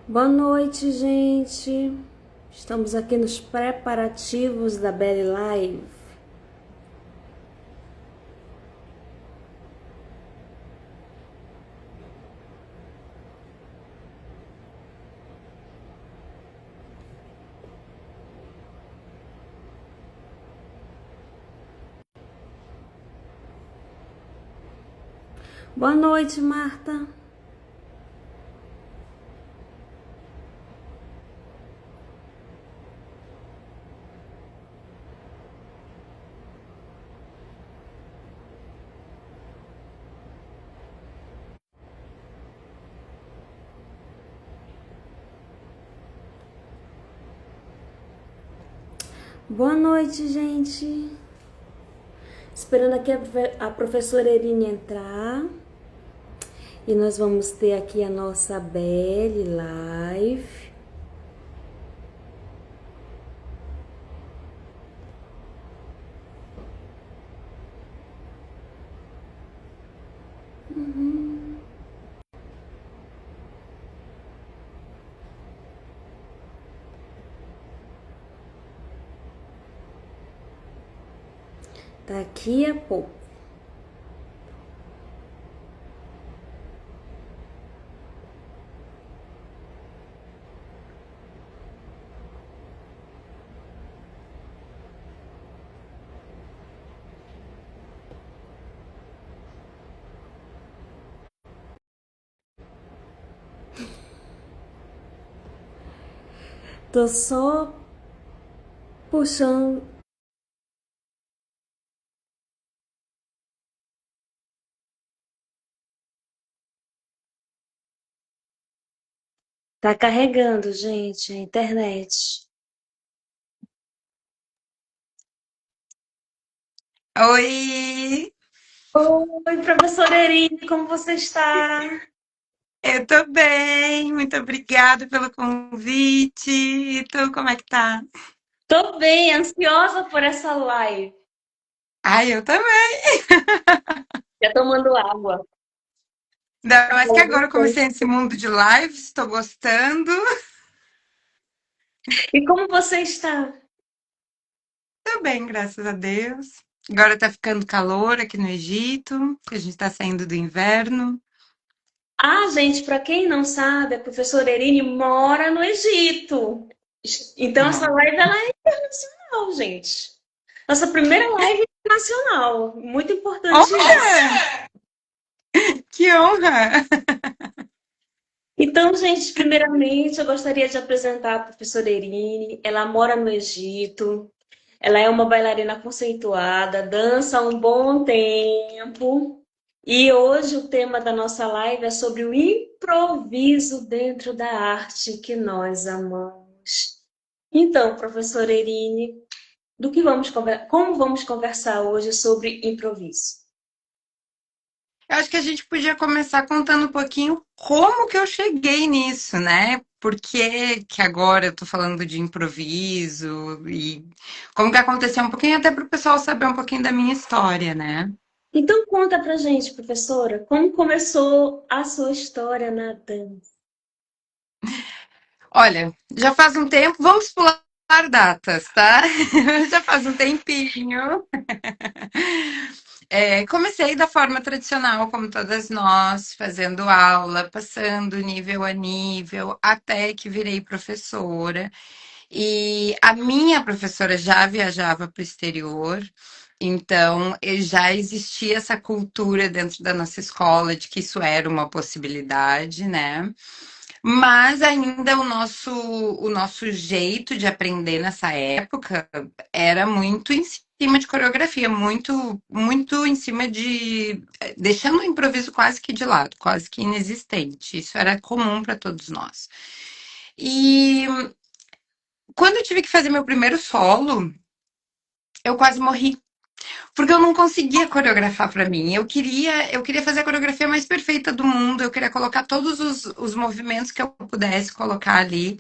Boa noite, gente. Estamos aqui nos preparativos da Belly Live. Boa noite, Marta. Boa noite, gente. Esperando aqui a professora Erine entrar. E nós vamos ter aqui a nossa Belly Live. Daqui a pouco. Tô só puxando. Tá carregando, gente, a internet. Oi, Oi, professora Erine, como você está? eu tô bem, muito obrigada pelo convite. E tu, como é que tá? Tô bem, ansiosa por essa live. Ai, eu também. Já tomando água. Ainda mais que agora eu Bastante. comecei nesse mundo de lives, estou gostando. E como você está? Tô bem, graças a Deus. Agora tá ficando calor aqui no Egito, que a gente tá saindo do inverno. Ah, gente, para quem não sabe, a professora Erine mora no Egito. Então essa Bom. live ela é internacional, gente. Nossa primeira live internacional, muito importante isso. Olha, que honra! Então, gente, primeiramente eu gostaria de apresentar a professora Erine. Ela mora no Egito. Ela é uma bailarina conceituada, dança há um bom tempo. E hoje o tema da nossa live é sobre o improviso dentro da arte que nós amamos. Então, professora Erine, como vamos conversar hoje sobre improviso? Eu acho que a gente podia começar contando um pouquinho como que eu cheguei nisso, né? Por que agora eu tô falando de improviso e como que aconteceu um pouquinho, até para o pessoal saber um pouquinho da minha história, né? Então conta pra gente, professora, como começou a sua história na dança? Olha, já faz um tempo, vamos pular datas, tá? Já faz um tempinho. Comecei da forma tradicional, como todas nós, fazendo aula, passando nível a nível, até que virei professora. E a minha professora já viajava para o exterior, então já existia essa cultura dentro da nossa escola de que isso era uma possibilidade, né? Mas ainda o nosso jeito de aprender nessa época era muito em cima de coreografia, muito em cima de deixando o improviso quase que de lado, quase que inexistente. Isso era comum para todos nós. E quando eu tive que fazer meu primeiro solo, eu quase morri, porque eu não conseguia coreografar para mim. Eu queria fazer a coreografia mais perfeita do mundo, eu queria colocar todos os movimentos que eu pudesse colocar ali.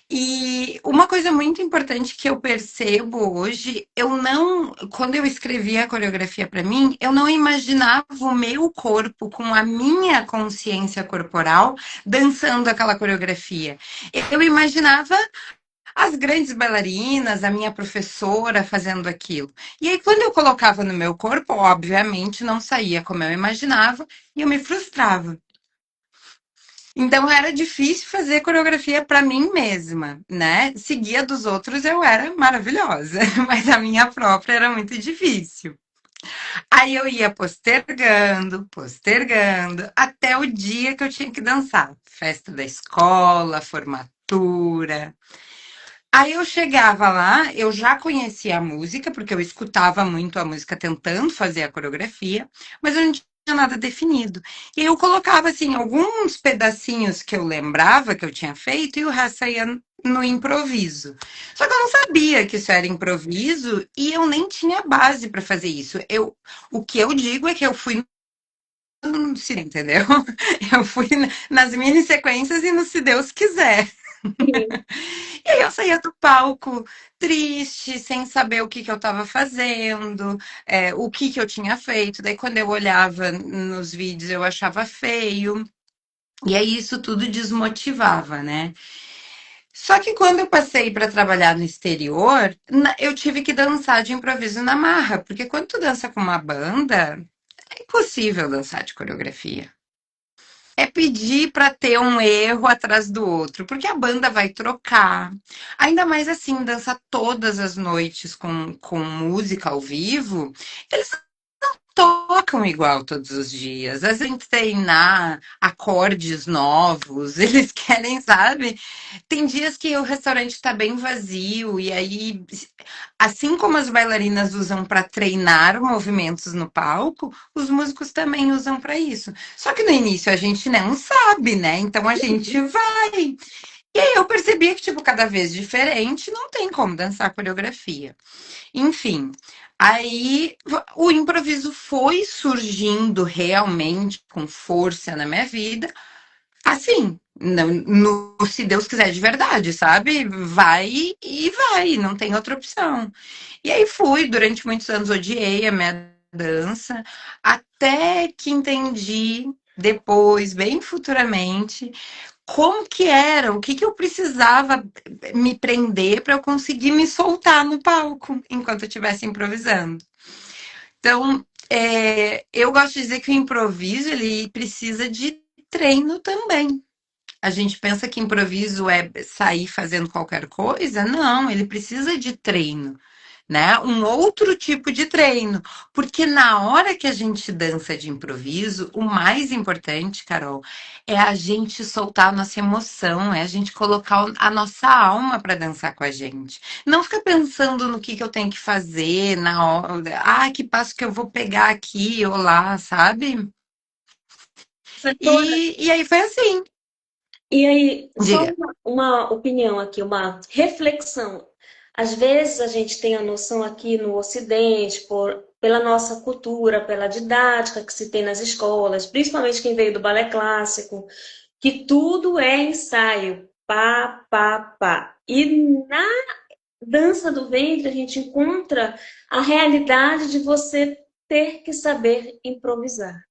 E uma coisa muito importante que eu percebo hoje, quando eu escrevia a coreografia para mim, eu não imaginava o meu corpo com a minha consciência corporal dançando aquela coreografia. Eu imaginava as grandes bailarinas, a minha professora fazendo aquilo. E aí, quando eu colocava no meu corpo, obviamente não saía como eu imaginava e eu me frustrava. Então era difícil fazer coreografia para mim mesma, né? Seguia dos outros eu era maravilhosa, mas a minha própria era muito difícil. Aí eu ia postergando, postergando, até o dia que eu tinha que dançar. Festa da escola, formatura. Aí eu chegava lá, eu já conhecia a música, porque eu escutava muito a música tentando fazer a coreografia, mas eu não tinha nada definido. E eu colocava, assim, alguns pedacinhos que eu lembrava que eu tinha feito e o resto ia no improviso. Só que eu não sabia que isso era improviso e eu nem tinha base para fazer isso. O que eu digo é que eu fui no se entendeu? Eu fui nas mini sequências e no se Deus quiser. Sim. E aí eu saía do palco triste, sem saber o que que eu estava fazendo, o que que eu tinha feito. Daí quando eu olhava nos vídeos eu achava feio. E aí isso tudo desmotivava, né? Só que quando eu passei para trabalhar no exterior, eu tive que dançar de improviso na marra, porque quando tu dança com uma banda, é impossível dançar de coreografia. É pedir para ter um erro atrás do outro, porque a banda vai trocar. Ainda mais assim, dançar todas as noites com música ao vivo, eles tocam igual todos os dias. Às vezes tem que treinar acordes novos, eles querem, sabe? Tem dias que o restaurante está bem vazio, e aí, assim como as bailarinas usam para treinar movimentos no palco, os músicos também usam para isso. Só que no início a gente não sabe, né? Então a gente vai. E aí eu percebi que, tipo, cada vez diferente, não tem como dançar coreografia. Enfim, aí o improviso foi surgindo realmente com força na minha vida, assim, se Deus quiser de verdade, sabe? Vai e vai, não tem outra opção. E aí fui, durante muitos anos odiei a minha dança, até que entendi depois, bem futuramente, como que era, o que que eu precisava me prender para eu conseguir me soltar no palco enquanto eu estivesse improvisando. Então, eu gosto de dizer que o improviso ele precisa de treino também. A gente pensa que improviso é sair fazendo qualquer coisa. Não, ele precisa de treino, né? Um outro tipo de treino. Porque na hora que a gente dança de improviso, o mais importante, Carol, é a gente soltar a nossa emoção, é a gente colocar a nossa alma para dançar com a gente. Não ficar pensando no que eu tenho que fazer na hora. Ah, que passo que eu vou pegar aqui ou lá, sabe? Professora, E aí foi assim. e aí, só Diga. uma opinião aqui, uma reflexão. Às vezes a gente tem a noção aqui no Ocidente, pela nossa cultura, pela didática que se tem nas escolas, principalmente quem veio do balé clássico, que tudo é ensaio, pá, pá, pá. E na dança do ventre a gente encontra a realidade de você ter que saber improvisar.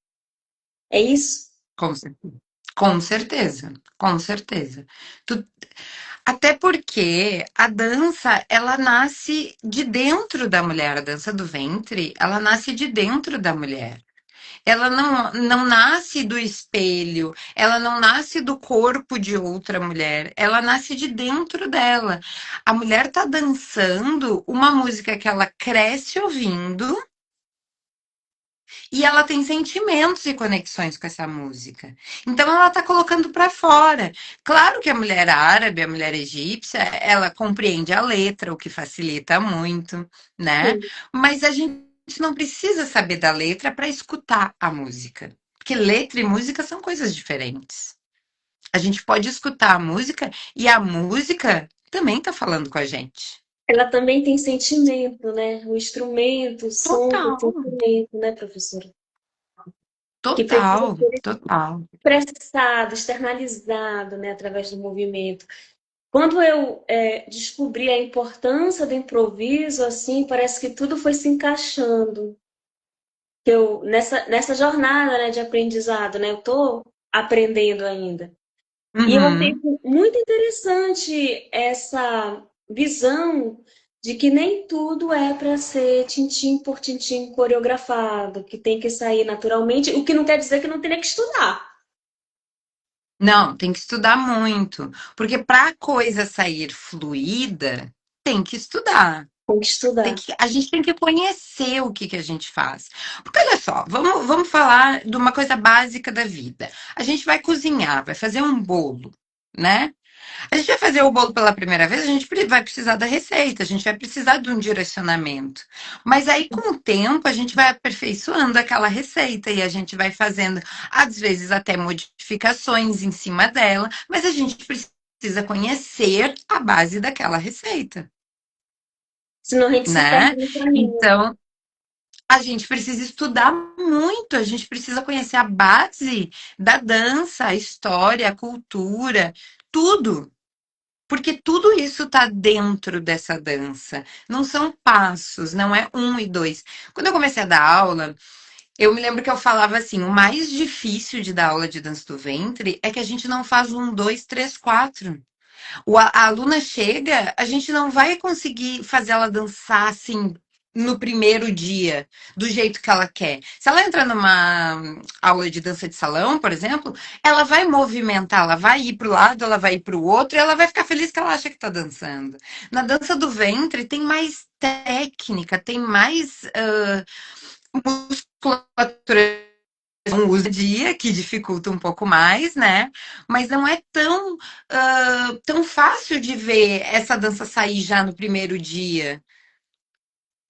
É isso? Com certeza. Com certeza, com certeza. Tu- Até porque a dança, ela nasce de dentro da mulher, a dança do ventre, ela nasce de dentro da mulher. Ela não nasce do espelho, ela não nasce do corpo de outra mulher, ela nasce de dentro dela. A mulher tá dançando uma música que ela cresce ouvindo, e ela tem sentimentos e conexões com essa música. Então ela está colocando para fora. Claro que a mulher árabe, a mulher egípcia, ela compreende a letra, o que facilita muito, né? Sim. Mas a gente não precisa saber da letra para escutar a música. Porque letra e música são coisas diferentes. A gente pode escutar a música e a música também está falando com a gente. Ela também tem sentimento, né? O instrumento, o som tem Total, sentimento, né, professora? Que precisa total, ser total. expressado, externalizado, né, através do movimento. Quando eu descobri a importância do improviso, assim, parece que tudo foi se encaixando. Que eu, nessa jornada, né, de aprendizado, né, eu estou aprendendo ainda. E eu achei Uhum. muito interessante essa visão de que nem tudo é para ser tintim por tintim coreografado, que tem que sair naturalmente, o que não quer dizer que não tenha que estudar. Não, tem que estudar muito, porque para a coisa sair fluida, tem que estudar. Tem que estudar. A gente tem que conhecer o que que a gente faz. Porque olha só, vamos falar de uma coisa básica da vida. A gente vai cozinhar, vai fazer um bolo, né? A gente vai fazer o bolo pela primeira vez, a gente vai precisar da receita, a gente vai precisar de um direcionamento. Mas aí, com o tempo, a gente vai aperfeiçoando aquela receita e a gente vai fazendo, às vezes, até modificações em cima dela, mas a gente precisa conhecer a base daquela receita, Senão a gente se perde né? no caminho. Então, a gente precisa estudar muito, a gente precisa conhecer a base da dança, a história, a cultura, tudo. Porque tudo isso está dentro dessa dança. Não são passos, não é um e dois. Quando eu comecei a dar aula, eu me lembro que eu falava assim: o mais difícil de dar aula de dança do ventre é que a gente não faz um, dois, três, quatro. A aluna chega, a gente não vai conseguir fazer ela dançar assim no primeiro dia, do jeito que ela quer. Se ela entrar numa aula de dança de salão, por exemplo, ela vai movimentar, ela vai ir para o lado, ela vai ir para o outro, e ela vai ficar feliz que ela acha que está dançando. Na dança do ventre tem mais técnica, tem mais musculatura não usa dia, que dificulta um pouco mais, né? Mas não é tão fácil de ver essa dança sair já no primeiro dia,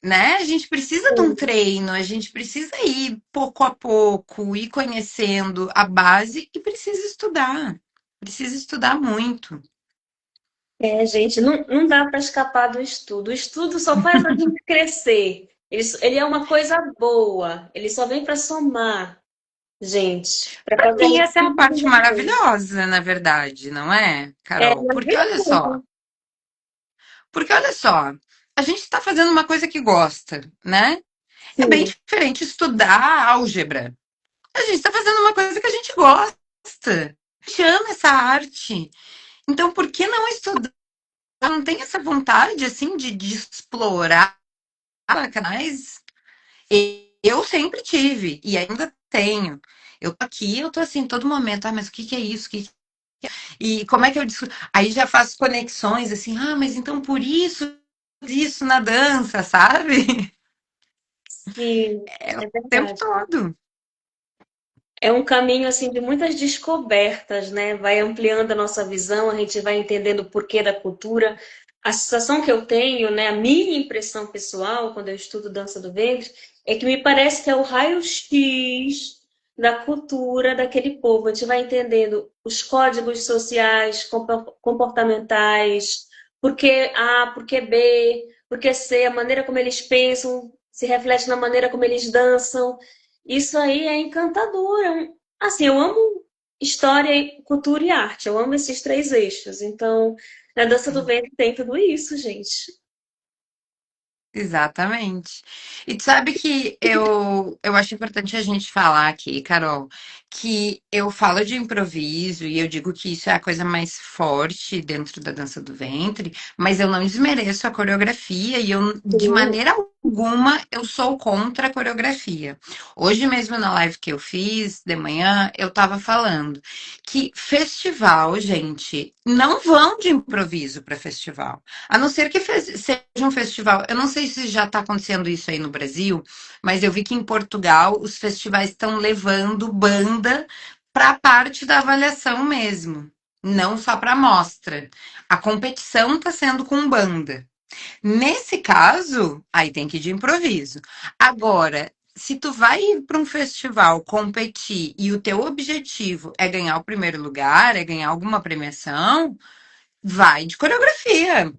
né? A gente precisa de um treino, a gente precisa ir pouco a pouco, ir conhecendo a base e precisa estudar muito. É, gente, não dá para escapar do estudo. O estudo só faz a gente crescer. Ele é uma coisa boa. Ele só vem para somar, gente, para Para fazer a mim, gente essa é a parte desenvolver. maravilhosa, na verdade, não é, É, Carol? na verdade, Porque olha só, a gente está fazendo uma coisa que gosta, né? É bem sim. diferente estudar álgebra. A gente está fazendo uma coisa que a gente gosta. A gente ama essa arte. Então, por que não estudar? Não tem essa vontade, assim, de explorar canais? Eu sempre tive, e ainda tenho. Eu tô aqui, eu tô assim, todo momento. Ah, mas o que que é isso? E como é que eu descubro? Aí já faço conexões, assim, ah, mas então por isso na dança, sabe? Sim, É o é tempo verdade. todo. É um caminho assim de muitas descobertas, né? Vai ampliando a nossa visão, a gente vai entendendo o porquê da cultura. A sensação que eu tenho, né, a minha impressão pessoal quando eu estudo dança do ventre, é que me parece que é o raio-x da cultura daquele povo. A gente vai entendendo os códigos sociais, comportamentais, por que A, por que B, por que C, a maneira como eles pensam se reflete na maneira como eles dançam. Isso aí é encantador. Assim, eu amo história, cultura e arte. Eu amo esses três eixos. Então, na dança do ventre tem tudo isso, gente. Exatamente. E tu sabe que eu acho importante a gente falar aqui, Carol, que eu falo de improviso e eu digo que isso é a coisa mais forte dentro da dança do ventre, mas eu não desmereço a coreografia e eu, de Sim, maneira alguma, eu sou contra a coreografia. Hoje mesmo na live que eu fiz de manhã, eu tava falando que festival, gente, não vão de improviso para festival. A não ser que seja um festival. Eu não sei se já está acontecendo isso aí no Brasil, mas eu vi que em Portugal os festivais estão levando banda para a parte da avaliação mesmo, não só para a mostra. A competição está sendo com banda. Nesse caso, aí tem que ir de improviso. Agora, se tu vai ir para um festival competir e o teu objetivo é ganhar o primeiro lugar, é ganhar alguma premiação, vai de coreografia.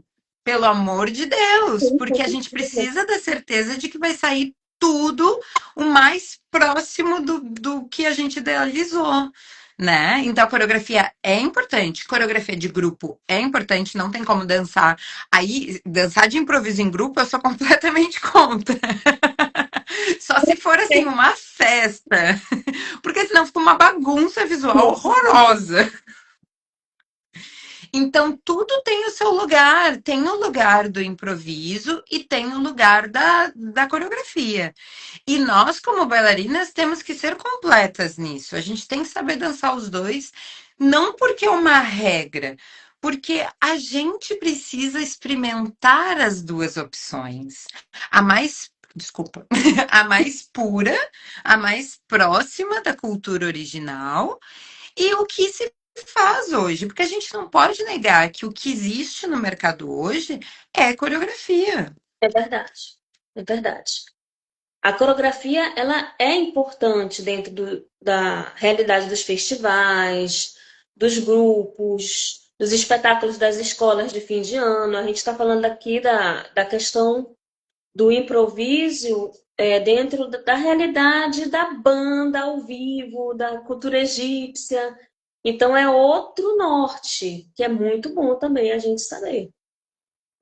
Pelo amor de Deus, sim, porque com a gente certeza. precisa da certeza de que vai sair tudo o mais próximo do que a gente idealizou, né? Então a coreografia é importante, coreografia de grupo é importante, não tem como dançar. Aí, dançar de improviso em grupo, eu sou completamente contra. Só se for assim, uma festa. Porque senão fica uma bagunça visual horrorosa. Então, tudo tem o seu lugar. Tem o lugar do improviso e tem o lugar da coreografia. E nós, como bailarinas, temos que ser completas nisso. A gente tem que saber dançar os dois, não porque é uma regra, porque a gente precisa experimentar as duas opções. A mais, desculpa, a mais pura, a mais próxima da cultura original e o que se faz hoje, porque a gente não pode negar que o que existe no mercado hoje é coreografia. É verdade, é verdade. A coreografia, ela é importante dentro da realidade dos festivais, dos grupos, dos espetáculos das escolas de fim de ano. A gente está falando aqui da questão do improviso dentro da realidade da banda ao vivo, da cultura egípcia. Então é outro norte, que é muito bom também a gente saber,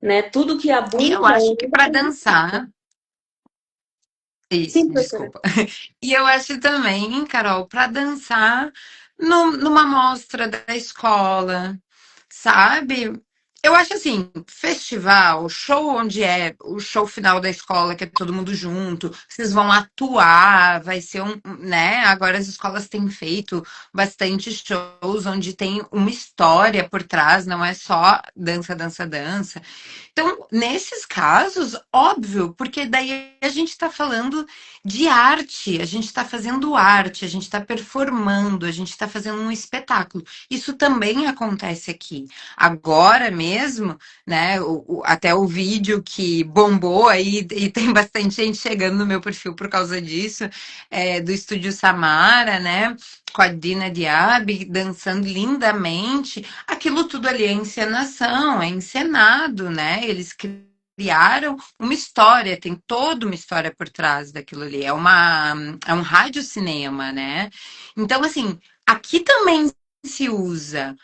né? Tudo que E eu abunda, acho que para dançar, sim, isso, professora. desculpa. E eu acho também, Carol, para dançar numa mostra da escola, sabe? Eu acho assim, festival, show onde é o show final da escola, que é todo mundo junto, vocês vão atuar, vai ser né? Agora as escolas têm feito bastante shows onde tem uma história por trás, não é só dança, dança, dança. Então, nesses casos, óbvio, porque daí a gente está falando de arte, a gente está fazendo arte, a gente está performando, a gente está fazendo um espetáculo. Isso também acontece aqui. Agora mesmo, né? Até o vídeo que bombou aí, e tem bastante gente chegando no meu perfil por causa disso, do Estúdio Samara, né? Com a Dina Diab dançando lindamente. Aquilo tudo ali é encenação, é encenado, né? Eles criaram uma história, tem toda uma história por trás daquilo ali. É um radiocinema, né? Então, assim, aqui também se usa.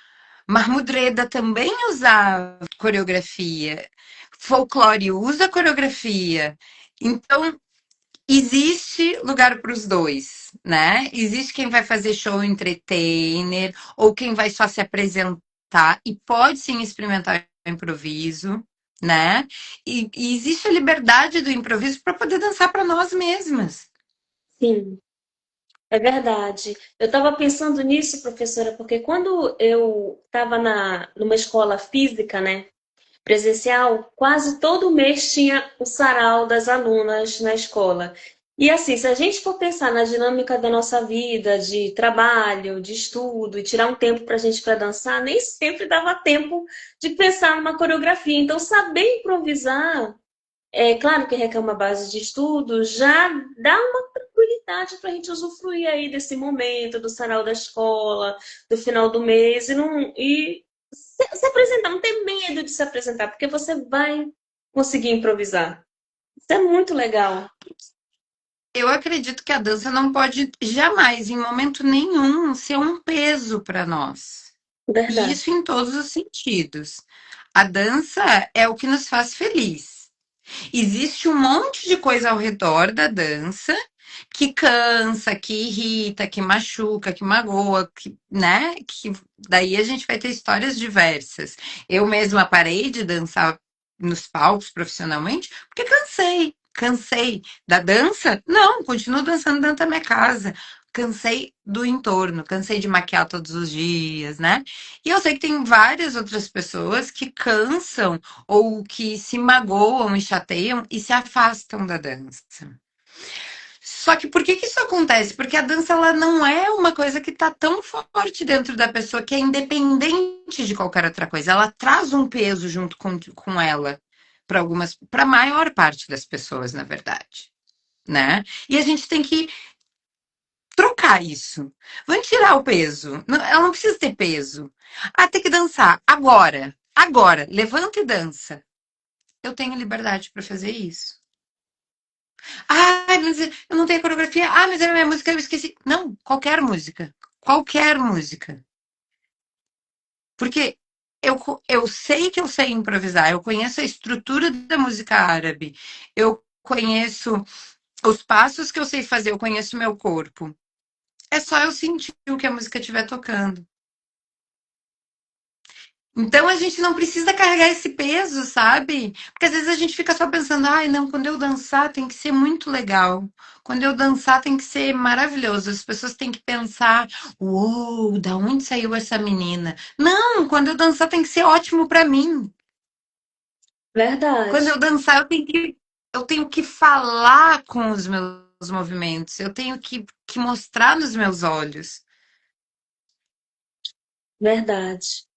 Mahmoud Reda também usa coreografia. Folclore usa coreografia. Então, existe lugar para os dois, né? Existe quem vai fazer show entertainer ou quem vai só se apresentar e pode sim experimentar o improviso, né? E existe a liberdade do improviso para poder dançar para nós mesmas. Sim, é verdade. Eu estava pensando nisso, professora, porque quando eu estava numa escola física, né, presencial, quase todo mês tinha o sarau das alunas na escola. E assim, se a gente for pensar na dinâmica da nossa vida, de trabalho, de estudo, e tirar um tempo para a gente para dançar, nem sempre dava tempo de pensar numa coreografia. Então, saber improvisar, é claro que requer uma base de estudo, já dá uma tranquilidade para a gente usufruir aí desse momento, do sarau da escola, do final do mês, e se apresentar, não ter medo de se apresentar, porque você vai conseguir improvisar. Isso é muito legal. Eu acredito que a dança não pode jamais, em momento nenhum, ser um peso para nós. E Verdade. isso em todos os sentidos. A dança é o que nos faz feliz. Existe um monte de coisa ao redor da dança que cansa, que irrita, que machuca, que magoa, que, né? Que daí a gente vai ter histórias diversas. Eu mesma parei de dançar nos palcos profissionalmente porque cansei. Cansei da dança? Não, continuo dançando dentro da minha casa. Cansei do entorno, cansei de maquiar todos os dias, né? E eu sei que tem várias outras pessoas que cansam ou que se magoam e chateiam e se afastam da dança. Só que por que que isso acontece? Porque a dança ela não é uma coisa que está tão forte dentro da pessoa que é independente de qualquer outra coisa. Ela traz um peso junto com ela para a maior parte das pessoas, na verdade, né? E a gente tem que trocar isso. Vamos tirar o peso. Ela não precisa ter peso. Ah, tem que dançar agora. Agora, levanta e dança. Eu tenho liberdade para fazer isso. Ah, mas eu não tenho coreografia. Ah, mas a minha música eu esqueci. Não, qualquer música. qualquer música. Porque eu sei que eu sei improvisar, eu conheço a estrutura da música árabe, eu conheço os passos que eu sei fazer, eu conheço o meu corpo. É só eu sentir o que a música estiver tocando. Então a gente não precisa carregar esse peso, sabe? Porque às vezes a gente fica só pensando, ai, não, quando eu dançar tem que ser muito legal. Quando eu dançar tem que ser maravilhoso. As pessoas têm que pensar, uou, da onde saiu essa menina? Não, quando eu dançar tem que ser ótimo pra mim. Quando eu Verdade, dançar eu tenho que falar com os meus movimentos, eu tenho que mostrar nos meus olhos. verdade.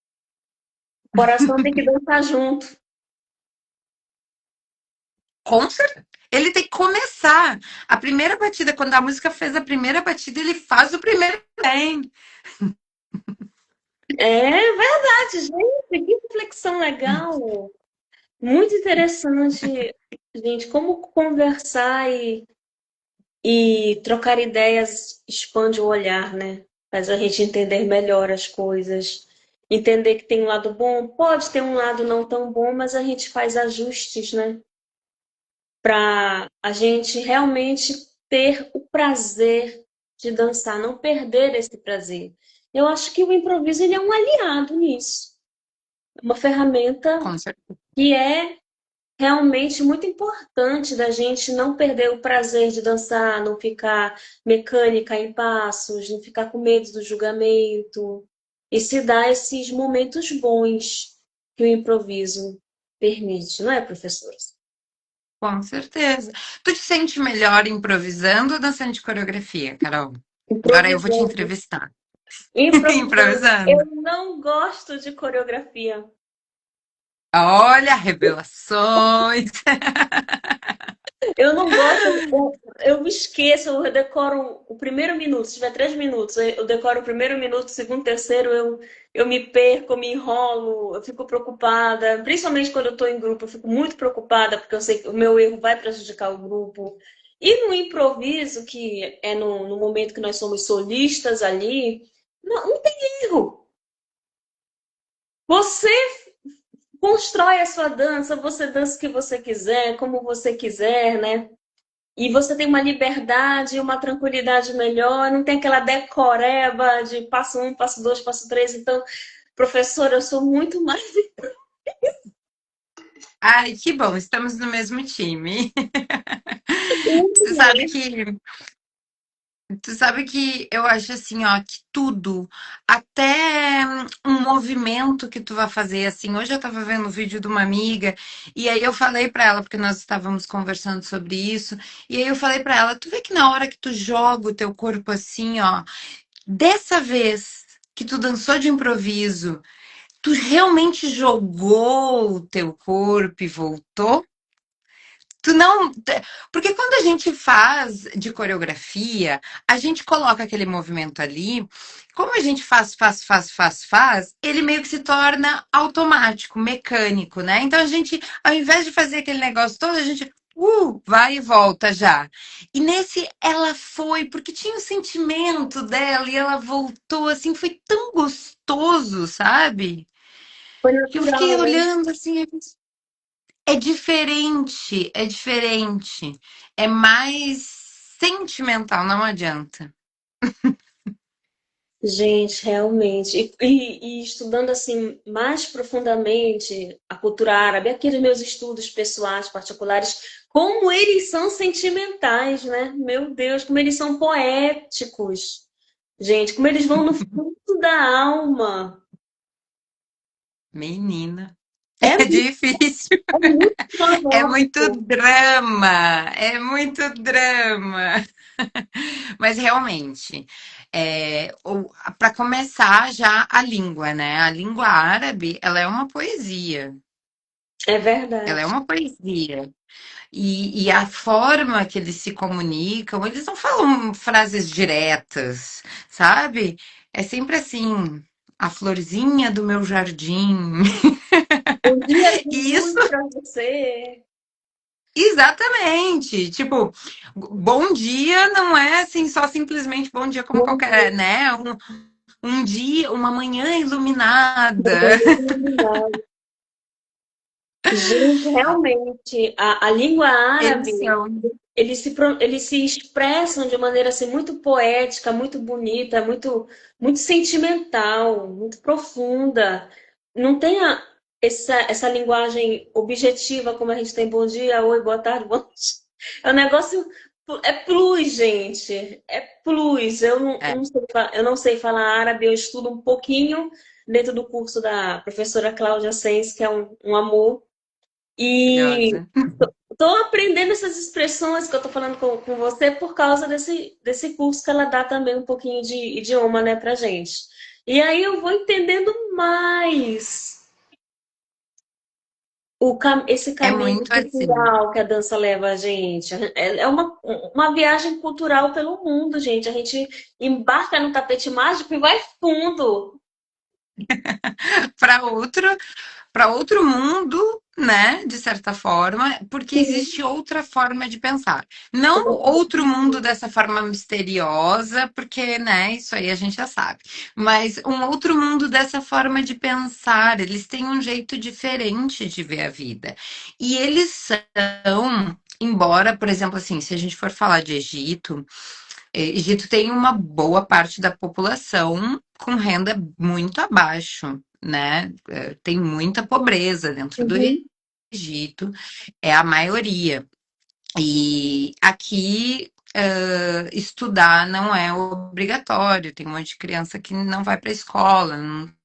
O coração tem que dançar junto. Com certeza. Ele tem que começar. A primeira batida, quando a música fez a primeira batida, ele faz o primeiro bem. É verdade, gente, que reflexão legal. Muito interessante, gente, como conversar e trocar ideias expande o olhar, né? Faz a gente entender melhor as coisas. Entender que tem um lado bom, pode ter um lado não tão bom, mas a gente faz ajustes, né? Para a gente realmente ter o prazer de dançar, não perder esse prazer. Eu acho que o improviso ele é um aliado nisso. É uma ferramenta Com certeza. que é realmente muito importante da gente não perder o prazer de dançar, não ficar mecânica em passos, não ficar com medo do julgamento, e se dar esses momentos bons que o improviso permite, não é, professora? Com certeza. Tu te sente melhor improvisando ou dançando de coreografia, Carol? Agora eu vou te Improvisando. entrevistar. Improvisando. Improvisando. Eu não gosto de coreografia. Olha, revelações. Eu não gosto, eu me esqueço, eu decoro o primeiro minuto, se tiver 3 minutos, eu decoro o primeiro minuto, o segundo, terceiro, eu me perco, eu me enrolo, eu fico preocupada, principalmente quando eu estou em grupo, eu fico muito preocupada, porque eu sei que o meu erro vai prejudicar o grupo. E no improviso, que é no momento que nós somos solistas ali, não tem erro. Você constrói a sua dança, você dança o que você quiser, como você quiser, né? E você tem uma liberdade, uma tranquilidade melhor, não tem aquela decoreba de passo um, passo dois, passo três. Então, professora, eu sou muito mais. Ai, que bom, estamos no mesmo time. Tu sabe Muito. que Tu sabe que eu acho assim, ó, que tudo, até um movimento que tu vai fazer, assim, hoje eu tava vendo um vídeo de uma amiga, e aí eu falei pra ela, porque nós estávamos conversando sobre isso, e aí eu falei pra ela, tu vê que na hora que tu joga o teu corpo assim, ó, dessa vez que tu dançou de improviso, tu realmente jogou o teu corpo e voltou? Tu não. Porque quando a gente faz de coreografia, a gente coloca aquele movimento ali, como a gente faz, ele meio que se torna automático, mecânico, né? Então a gente, ao invés de fazer aquele negócio todo, a gente vai e volta já. E nesse ela foi, porque tinha o sentimento dela e ela voltou, assim, foi tão gostoso, sabe? Foi Que eu fiquei natural, né? olhando assim, é diferente, é diferente. É mais sentimental, não adianta. Gente, realmente. E estudando assim mais profundamente a cultura árabe, aqui nos meus estudos pessoais, particulares, como eles são sentimentais, né? Meu Deus, como eles são poéticos. Gente, como eles vão no fundo da alma. Menina, É é difícil. muito É muito filosófico. drama, é muito drama. Mas realmente, para começar já a língua, né? A língua árabe, ela é uma poesia. É Ela é verdade. uma poesia. E a forma que eles se comunicam, eles não falam frases diretas, sabe? É sempre assim, a florzinha do meu jardim. Um dia de E isso luz para você. Exatamente. Tipo, bom dia não é assim só simplesmente bom dia como qualquer, né? Um dia, uma manhã iluminada. Gente, realmente, a língua árabe, Eles são. eles se expressam de maneira assim, muito poética, muito bonita, muito sentimental, muito profunda. Não tem essa linguagem objetiva como a gente tem bom dia, oi, boa tarde, boa noite. É um negócio, é plus, gente, é plus. É, Eu não sei falar árabe, eu estudo um pouquinho dentro do curso da professora Cláudia Sens, que é um amor. E maravilhosa. estou aprendendo essas expressões que eu estou falando com você por causa desse curso que ela dá também um pouquinho de idioma, né, pra gente. E aí eu vou entendendo mais esse É caminho muito assim. cultural que a dança leva a gente. É uma viagem cultural pelo mundo, gente. A gente embarca no tapete mágico e vai fundo. Para outro mundo, né, de certa forma, porque Sim. existe outra forma de pensar. Não outro mundo dessa forma misteriosa, porque, né, isso aí a gente já sabe. Mas um outro mundo dessa forma de pensar. Eles têm um jeito diferente de ver a vida. E eles são, embora, por exemplo, assim, se a gente for falar de Egito, Egito tem uma boa parte da população com renda muito abaixo, né? Tem muita pobreza dentro do Uhum. Egito, é a maioria. E aqui estudar não é obrigatório. Tem um monte de criança que não vai para a escola, não tem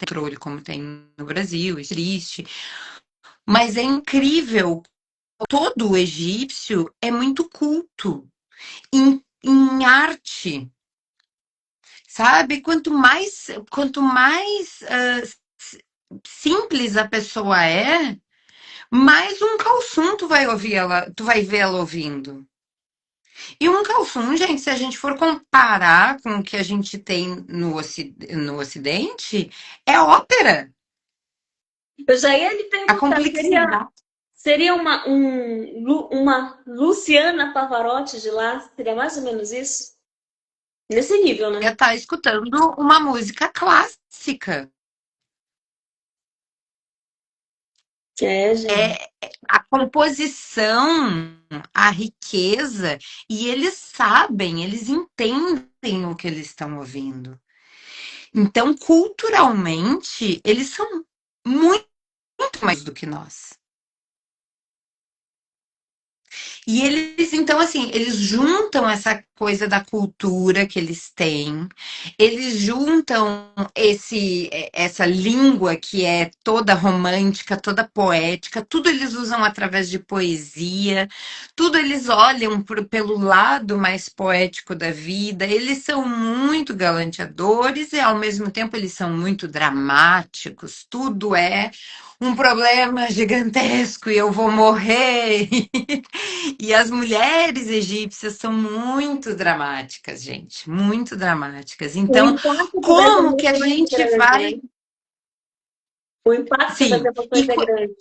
controle como tem no Brasil, isso é triste. Mas é incrível. Todo o egípcio é muito culto em arte. Sabe? Quanto mais simples a pessoa é, mais um calçum tu vai ver ela ouvindo. E um calçum, gente, se a gente for comparar com o que a gente tem no Ocidente, é ópera. Eu já ia lhe A perguntar, complexidade. seria uma Luciana Pavarotti de lá? Seria mais ou menos isso? Nesse nível, Eu né? estar escutando uma música clássica. É, gente. É a composição, a riqueza, e eles sabem, eles entendem o que eles estão ouvindo. Então, culturalmente, eles são muito mais do que nós. E eles, então, assim, eles juntam essa coisa da cultura que eles têm, eles juntam essa língua que é toda romântica, toda poética, tudo eles usam através de poesia, tudo eles olham pelo lado mais poético da vida, eles são muito galanteadores e, ao mesmo tempo, eles são muito dramáticos, tudo é um problema gigantesco e eu vou morrer. E as mulheres egípcias são muito dramáticas, gente, muito dramáticas. O Então, impacto das como que a emoções é gente grande, né? vai. O impacto das Sim, emoções é grande.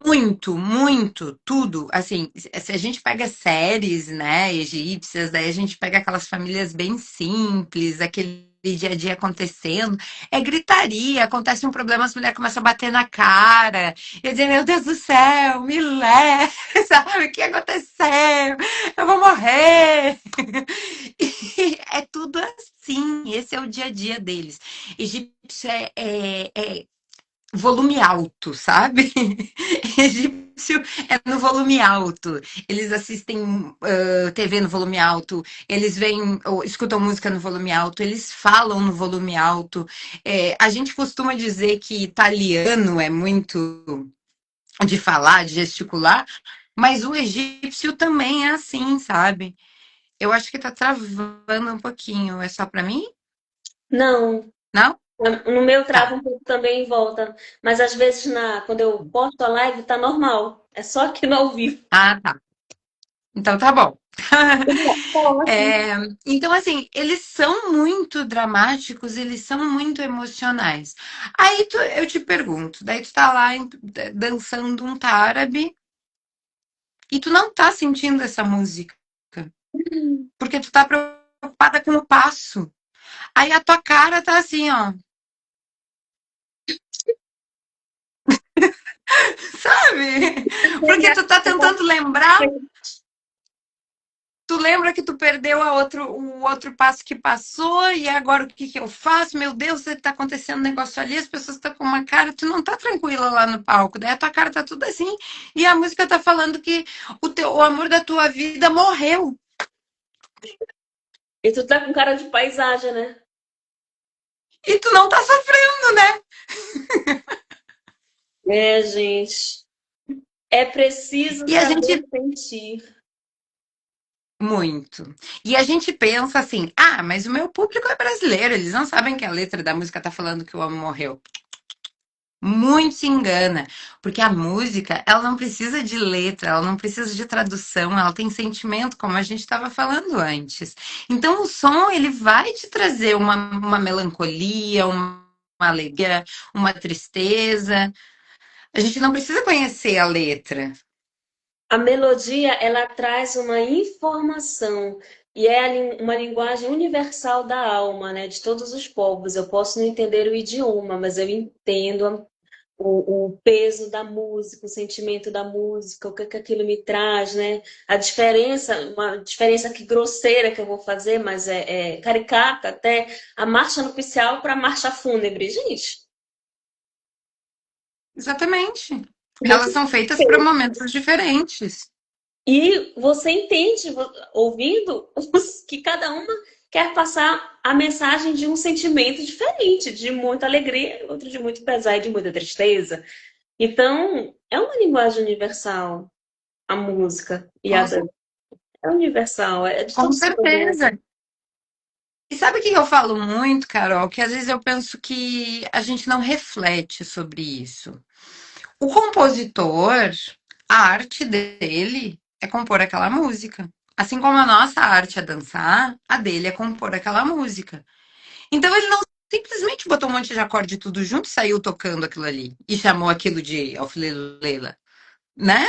muito, muito, tudo. Assim, se a gente pega séries, né, egípcias, daí a gente pega aquelas famílias bem simples, aquele dia a dia acontecendo, é gritaria, acontece um problema, as mulheres começam a bater na cara, eu digo, meu Deus do céu, me leve, sabe, o que aconteceu? Eu vou morrer. E é tudo assim, esse é o dia a dia deles. Egípcio é volume alto, sabe? Egípcio é no volume alto. Eles assistem TV no volume alto, eles veem, ou escutam música no volume alto, eles falam no volume alto. A gente costuma dizer que italiano é muito de falar, de gesticular, mas o egípcio também é assim, sabe? Eu acho que tá travando um pouquinho. É só pra mim? Não, Não? no meu trava Tá. um pouco também em volta. Mas às vezes quando eu posto a live tá normal. É só aqui no ao vivo. Ah, tá. Então tá bom. Bom, assim, É, então, assim, eles são muito dramáticos, eles são muito emocionais. Aí eu te pergunto, daí tu tá lá dançando um tárabe, E tu não tá sentindo essa música, porque tu tá preocupada com o passo. Aí a tua cara tá assim, ó, sabe? Porque tu tá tentando lembrar. Tu lembra que tu perdeu o outro passo que passou e agora o que que eu faço? Meu Deus, tá acontecendo um negócio ali, as pessoas estão com uma cara, tu não tá tranquila lá no palco, daí a tua cara tá tudo assim e a música tá falando que o amor da tua vida morreu E tu tá com cara de paisagem, né? e tu não tá sofrendo, né? É, gente. É preciso E a saber gente sentir. muito. E a gente pensa assim: "Ah, mas o meu público é brasileiro, eles não sabem que a letra da música tá falando que o homem morreu". Muito se engana, porque a música, ela não precisa de letra, ela não precisa de tradução, ela tem sentimento, como a gente estava falando antes. Então, o som, ele vai te trazer uma melancolia, uma alegria, uma tristeza. A gente não precisa conhecer a letra. A melodia, ela traz uma informação e é uma linguagem universal da alma, né, de todos os povos. Eu posso não entender o idioma, mas eu entendo o peso da música, o sentimento da música, o que, que aquilo me traz, né? A diferença, uma diferença que grosseira que eu vou fazer, mas é caricata até, a marcha nupcial para a marcha fúnebre. Gente, Exatamente. muito Elas são feitas para feio. momentos diferentes. E você entende, ouvindo, que cada uma quer passar a mensagem de um sentimento diferente, de muita alegria, outro de muito pesar e de muita tristeza. Então, é uma linguagem universal, a música e a Com, dança. É universal, é de com todos os povos. certeza. E sabe o que eu falo muito, Carol? Que às vezes eu penso que a gente não reflete sobre isso. O compositor, a arte dele é compor aquela música. Assim como a nossa arte é dançar, a dele é compor aquela música. Então ele não simplesmente botou um monte de acorde tudo junto e saiu tocando aquilo ali. E chamou aquilo de alfileira, né?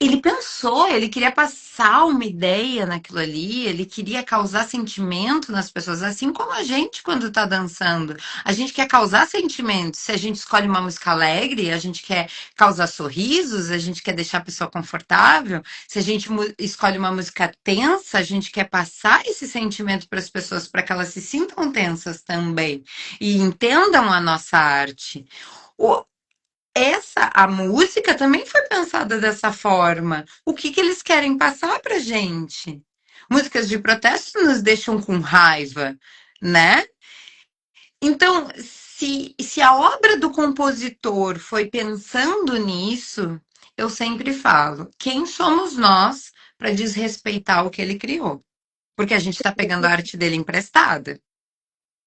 Ele pensou, ele queria passar uma ideia naquilo ali, ele queria causar sentimento nas pessoas, assim como a gente quando tá dançando. A gente quer causar sentimentos. Se a gente escolhe uma música alegre, a gente quer causar sorrisos, a gente quer deixar a pessoa confortável. Se a gente escolhe uma música tensa, a gente quer passar esse sentimento para as pessoas para que elas se sintam tensas também e entendam a nossa arte. O, a música também foi pensada dessa forma. O que que eles querem passar pra gente? Músicas de protesto nos deixam com raiva, né? Então, se a obra do compositor foi pensando nisso, eu sempre falo, quem somos nós para desrespeitar o que ele criou? Porque a gente está pegando a arte dele emprestada.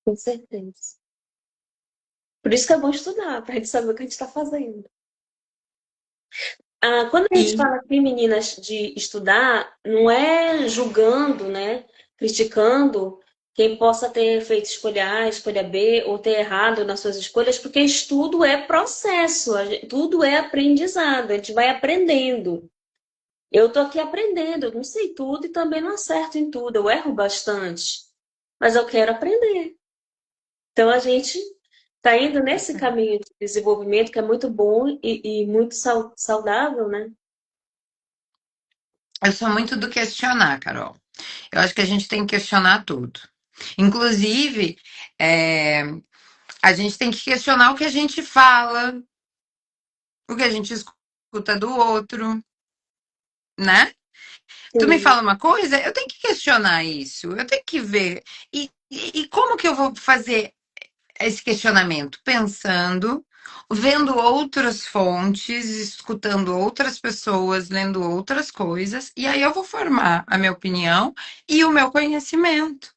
Com certeza. Por isso que é bom estudar, para a gente saber o que a gente está fazendo. Ah, quando a gente E fala aqui, meninas, de estudar, não é julgando, né? Criticando quem possa ter feito escolha A, escolha B, ou ter errado nas suas escolhas, porque estudo é processo, tudo é aprendizado, a gente vai aprendendo. Eu estou aqui aprendendo, eu não sei tudo e também não acerto em tudo, eu erro bastante, mas eu quero aprender. Então a gente está indo nesse caminho de desenvolvimento que é muito bom e muito saudável, né? eu sou muito do questionar, Carol. Eu acho que a gente tem que questionar tudo. Inclusive, é, a gente tem que questionar o que a gente fala, o que a gente escuta do outro, né? Tu me Sim, fala uma coisa, eu tenho que questionar isso, eu tenho que ver. E como que eu vou fazer esse questionamento? Pensando, vendo outras fontes, escutando outras pessoas, lendo outras coisas, e aí eu vou formar a minha opinião e o meu conhecimento.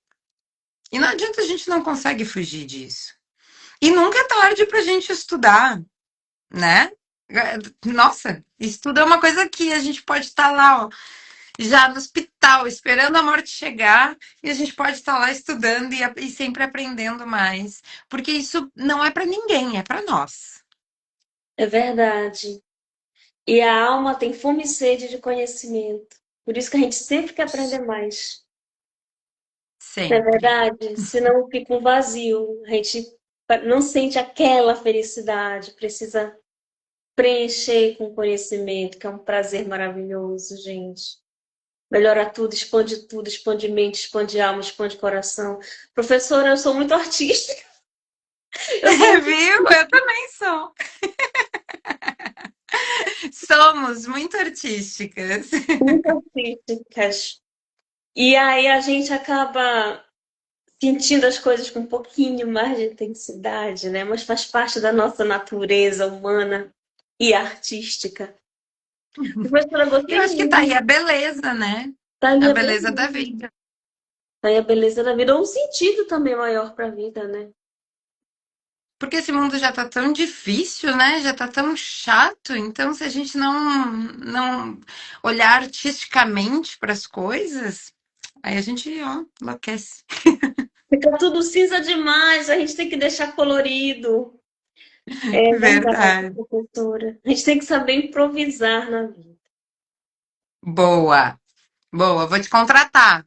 E não adianta, a gente não consegue fugir disso. E nunca é tarde para a gente estudar, né? Nossa, estudo é uma coisa que a gente pode estar lá, ó, já no hospital, esperando a morte chegar, e a gente pode estar lá estudando e sempre aprendendo mais. Porque isso não é para ninguém, é para nós. é verdade. E a alma tem fome e sede de conhecimento. Por isso que a gente sempre quer aprender mais. Não é Sempre. verdade? Senão fica um vazio. A gente não sente aquela felicidade. Precisa preencher com conhecimento, que é um prazer maravilhoso, gente. Melhora tudo, expande mente, expande alma, expande coração. Professora, eu sou muito artística. Eu sou Viu? Eu também sou. Somos muito artísticas. muito artística. E aí a gente acaba sentindo as coisas com um pouquinho mais de intensidade, né? Mas faz parte da nossa natureza humana e artística. Professora, E eu gostei acho que tá aí muito. a beleza, né? Tá aí A a beleza da beleza. vida. Tá aí a beleza da vida. Ou um sentido também maior para a vida, né? Porque esse mundo já tá tão difícil, né? Já tá tão chato. Então, se a gente não olhar artisticamente para as coisas, aí a gente, ó, enlouquece. Fica tudo cinza demais, a gente tem que deixar colorido. É verdade, Verdade. professora. A gente tem que saber improvisar na vida. Boa, boa. Vou te contratar.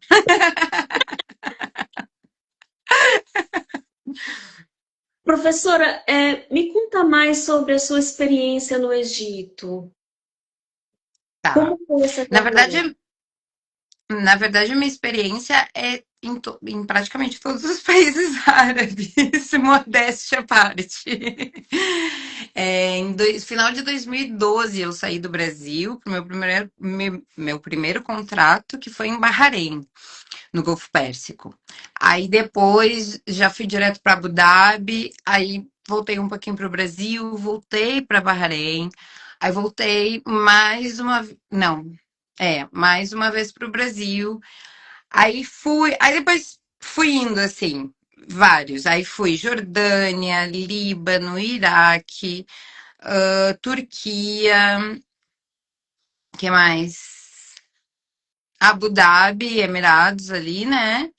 Professora, me conta mais sobre a sua experiência no Egito. Tá. Como foi essa Na jornada? verdade, Na verdade, a minha experiência é em praticamente todos os países árabes, modéstia à parte. Final de 2012, eu saí do Brasil para o meu primeiro contrato, que foi em Bahrein, no Golfo Pérsico. Aí depois já fui direto para Abu Dhabi, aí voltei um pouquinho para o Brasil, voltei para Bahrein, aí voltei mais uma vez para o Brasil. Aí depois fui indo assim, vários. Aí fui Jordânia, Líbano, Iraque, Turquia, que mais? Abu Dhabi, Emirados ali, né?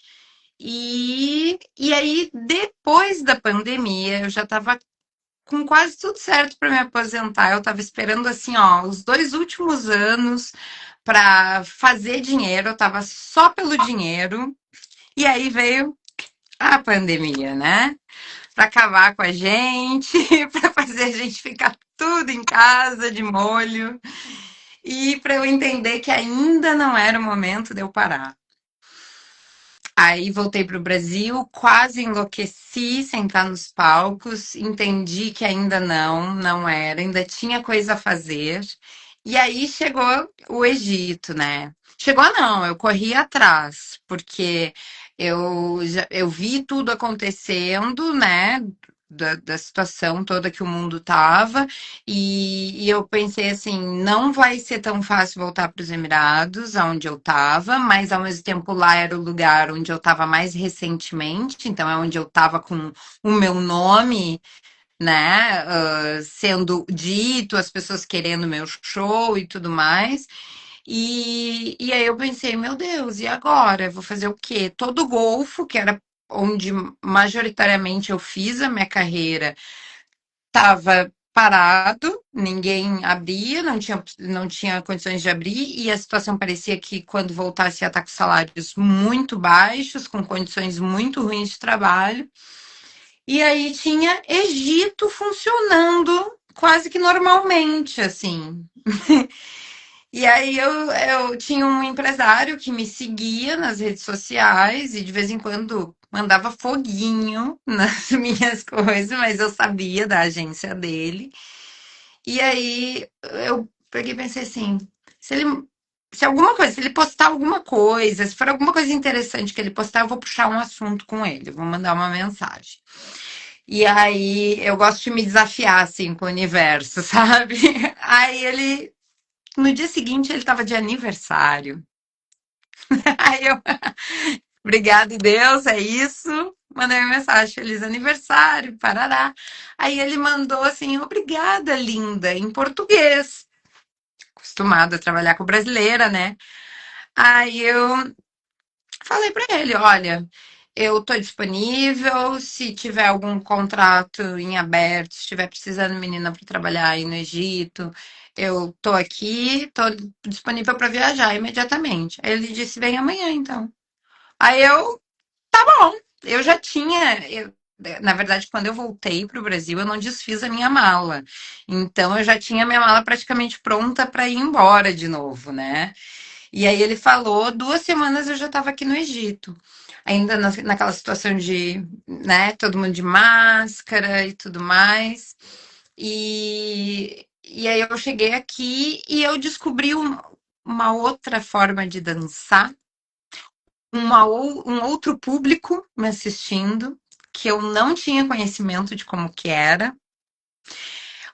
E aí, depois da pandemia, eu já estava com quase tudo certo para me aposentar. Eu estava esperando assim, ó, os 2 últimos anos para fazer dinheiro. Eu estava só pelo dinheiro. E aí veio a pandemia, né? Para acabar com a gente, para fazer a gente ficar tudo em casa de molho e para eu entender que ainda não era o momento de eu parar. Aí voltei para o Brasil, quase enlouqueci sem estar nos palcos, entendi que ainda não era, ainda tinha coisa a fazer. E aí chegou o Egito, né? Chegou não, eu corri atrás, porque eu vi tudo acontecendo, né? Da situação toda que o mundo tava, e eu pensei assim, não vai ser tão fácil voltar para os Emirados, onde eu estava, mas ao mesmo tempo lá era o lugar onde eu estava mais recentemente, então é onde eu estava com o meu nome, né, sendo dito, as pessoas querendo meu show e tudo mais. E aí eu pensei, meu Deus, e agora? Eu vou fazer o quê? Todo o Golfo, que era onde majoritariamente eu fiz a minha carreira, estava parado, ninguém abria, não tinha condições de abrir, e a situação parecia que quando voltasse ia estar com salários muito baixos, com condições muito ruins de trabalho. E aí tinha Egito funcionando quase que normalmente, assim. E aí eu tinha um empresário que me seguia nas redes sociais e de vez em quando mandava foguinho nas minhas coisas, mas eu sabia da agência dele. E aí eu peguei e pensei assim, se ele, se alguma coisa, se ele postar alguma coisa, se for alguma coisa interessante que ele postar, eu vou puxar um assunto com ele, eu vou mandar uma mensagem. E aí eu gosto de me desafiar assim com o universo, sabe? Aí ele, no dia seguinte, ele estava de aniversário. Aí eu, obrigado, Deus, é isso. Mandei uma mensagem, feliz aniversário, parará. Aí ele mandou assim, obrigada, linda, em português. Acostumada a trabalhar com brasileira, né? Aí eu falei pra ele, olha, eu estou disponível. Se tiver algum contrato em aberto, se estiver precisando de menina para trabalhar aí no Egito, eu estou aqui, estou disponível para viajar imediatamente. Aí ele disse: vem amanhã, então. Aí eu, bom, eu já tinha. Na verdade, quando eu voltei para o Brasil, eu não desfiz a minha mala. Então, eu já tinha minha mala praticamente pronta para ir embora de novo, né? E aí ele falou, 2 semanas eu já estava aqui no Egito. Ainda naquela situação de, né, todo mundo de máscara e tudo mais. E aí eu cheguei aqui e eu descobri uma outra forma de dançar, um outro público me assistindo, que eu não tinha conhecimento de como que era.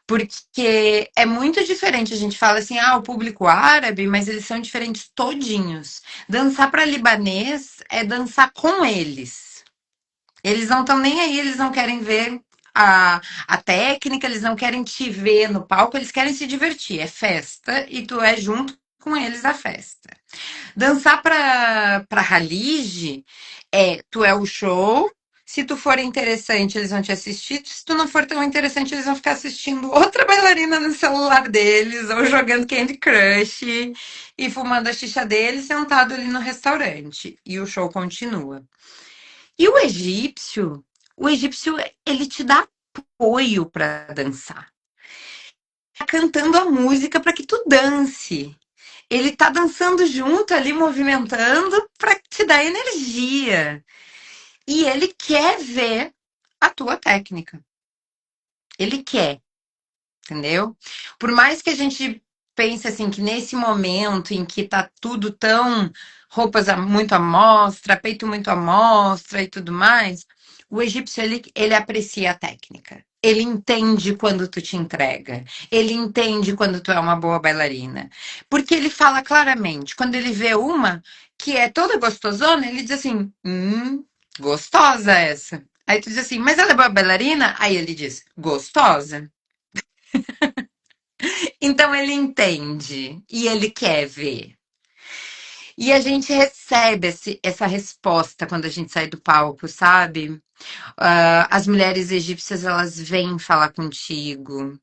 Porque é muito diferente. A gente fala assim, ah, o público árabe, mas eles são diferentes todinhos. Dançar para libanês é dançar com eles. Eles não estão nem aí, eles não querem ver a técnica, eles não querem te ver no palco, eles querem se divertir. É festa e tu é junto com eles a festa. Dançar para Halige tu é o show. Se tu for interessante, eles vão te assistir. Se tu não for tão interessante, eles vão ficar assistindo outra bailarina no celular deles, ou jogando Candy Crush e fumando a xixa deles, sentado ali no restaurante. E o show continua. E o egípcio, ele te dá apoio para dançar. Tá cantando a música para que tu dance. Ele tá dançando junto ali, movimentando para te dar energia. E ele quer ver a tua técnica. Ele quer, entendeu? Por mais que a gente pense assim que nesse momento em que tá tudo tão roupas muito à mostra, peito muito à mostra e tudo mais, o egípcio ele aprecia a técnica. Ele entende quando tu te entrega. Ele entende quando tu é uma boa bailarina. Porque ele fala claramente, quando ele vê uma que é toda gostosona, ele diz assim: gostosa essa. Aí tu diz assim, mas ela é boa bailarina? Aí ele diz, gostosa. Então ele entende e ele quer ver. E a gente recebe essa resposta quando a gente sai do palco, sabe? As mulheres egípcias, elas vêm falar contigo.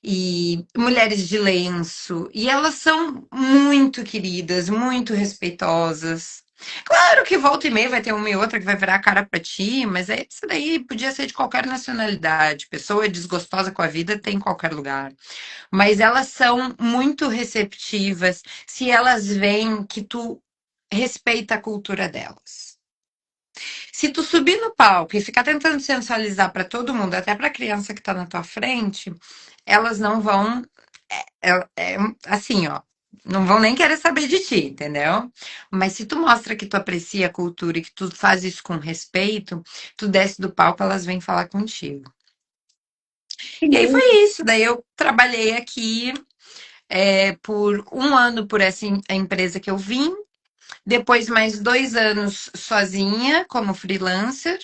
E mulheres de lenço. E elas são muito queridas, muito respeitosas. Claro que volta e meia vai ter uma e outra que vai virar a cara pra ti, mas isso daí podia ser de qualquer nacionalidade. Pessoa desgostosa com a vida tem em qualquer lugar. Mas elas são muito receptivas se elas veem que tu respeita a cultura delas. Se tu subir no palco e ficar tentando sensualizar para todo mundo, até para a criança que tá na tua frente, elas não vão assim, ó, não vão nem querer saber de ti, entendeu? Mas se tu mostra que tu aprecia a cultura e que tu faz isso com respeito, tu desce do palco, elas vêm falar contigo. Que E aí foi lindo. isso. Daí eu trabalhei aqui por um ano por essa empresa que eu vim, depois mais 2 anos sozinha como freelancer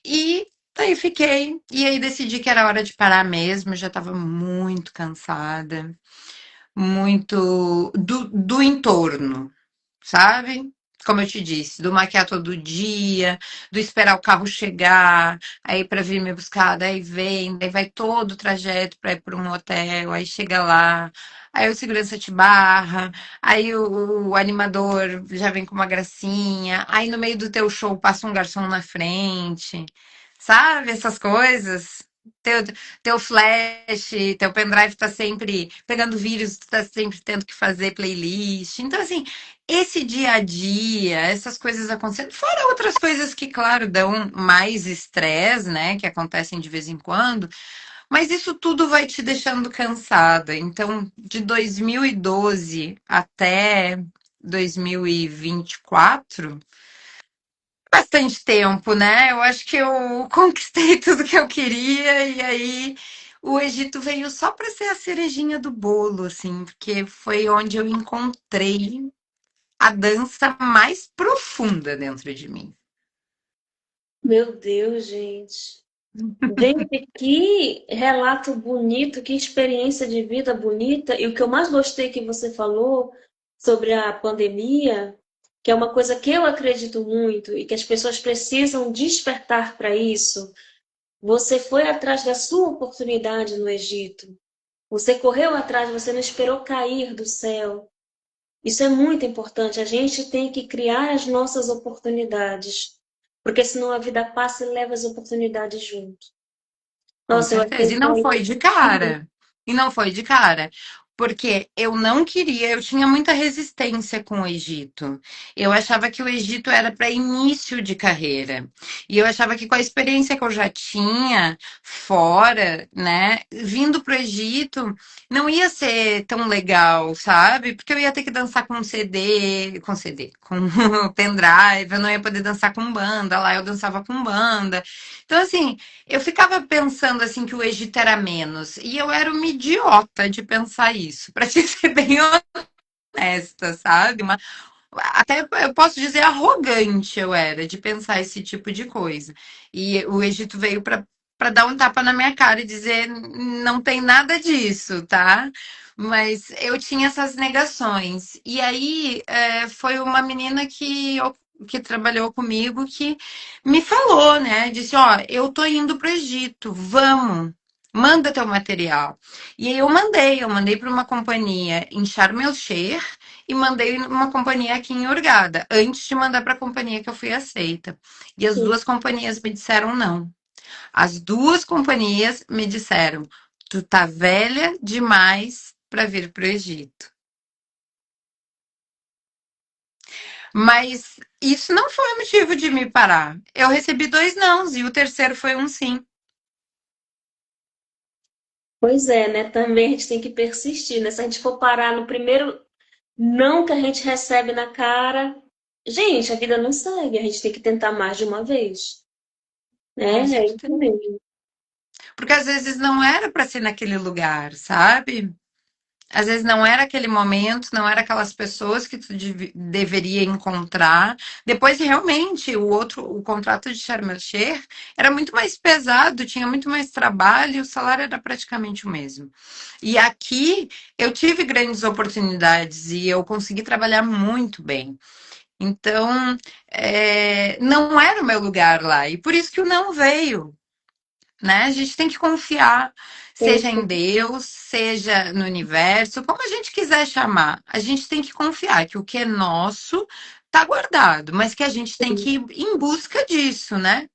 e daí fiquei. E aí decidi que era hora de parar mesmo, já estava muito cansada, muito do entorno, sabe? Como eu te disse, do maquiar todo dia, do esperar o carro chegar, aí para vir me buscar, daí vem, daí vai todo o trajeto para ir para um hotel, aí chega lá, aí o segurança te barra, aí o animador já vem com uma gracinha, aí no meio do teu show passa um garçom na frente, sabe? Essas coisas. Teu, teu flash, teu pendrive tá sempre pegando vírus, tu tá sempre tendo que fazer playlist. Então, assim, esse dia a dia, essas coisas acontecendo, fora outras coisas que, claro, dão mais estresse, né, que acontecem de vez em quando, mas isso tudo vai te deixando cansada. Então, de 2012 até 2024, bastante tempo, né? Eu acho que eu conquistei tudo que eu queria e aí o Egito veio só para ser a cerejinha do bolo, assim, porque foi onde eu encontrei a dança mais profunda dentro de mim. Meu Deus, gente. Gente, que relato bonito, que experiência de vida bonita. E o que eu mais gostei que você falou sobre a pandemia. que é uma coisa que eu acredito muito e que as pessoas precisam despertar para isso. Você foi atrás da sua oportunidade no Egito. Você correu atrás, você não esperou cair do céu. Isso é muito importante. A gente tem que criar as nossas oportunidades, porque senão a vida passa e leva as oportunidades junto. Com Nossa, eu certeza. achei E que não foi foi de cara. E não foi de cara. Porque eu não queria, eu tinha muita resistência com o Egito. Eu achava que o Egito era para início de carreira. E eu achava que com a experiência que eu já tinha fora, né, vindo para o Egito, não ia ser tão legal, sabe? Porque eu ia ter que dançar com pendrive, eu não ia poder dançar com banda, lá eu dançava com banda. Então, assim, eu ficava pensando assim que o Egito era menos, e eu era uma idiota de pensar isso, para te ser bem honesta, sabe? Até eu posso dizer arrogante eu era de pensar esse tipo de coisa. E o Egito veio para dar um tapa na minha cara e dizer não tem nada disso, tá? Mas eu tinha essas negações. E aí foi uma menina que trabalhou comigo que me falou, né? Disse, ó, eu tô indo pro Egito, vamos, manda teu material. E aí eu mandei para uma companhia em Sharm el-Sheikh e mandei uma companhia aqui em Hurghada, antes de mandar para a companhia que eu fui aceita. E as assim. duas companhias me disseram não. As duas companhias me disseram: tu tá velha demais para vir para o Egito. Mas isso não foi motivo de me parar. Eu recebi dois nãos e o terceiro foi um sim. Pois é, né? Também a gente tem que persistir, né? Se a gente for parar no primeiro não que a gente recebe na cara, gente, a vida não segue, a gente tem que tentar mais de uma vez, né? Com É isso certeza. mesmo. Porque às vezes não era para ser naquele lugar, sabe? Às vezes não era aquele momento, não era aquelas pessoas que tu deveria encontrar. Depois, realmente, o contrato de Sharm el-Sheikh era muito mais pesado, tinha muito mais trabalho, e o salário era praticamente o mesmo. E aqui eu tive grandes oportunidades e eu consegui trabalhar muito bem. Então, não era o meu lugar lá. E por isso que o não veio, né? A gente tem que confiar, Tem seja em que- Deus, seja no universo, como a gente quiser chamar. A gente tem que confiar que o que é nosso está guardado, mas que a gente tem que ir em busca disso, né?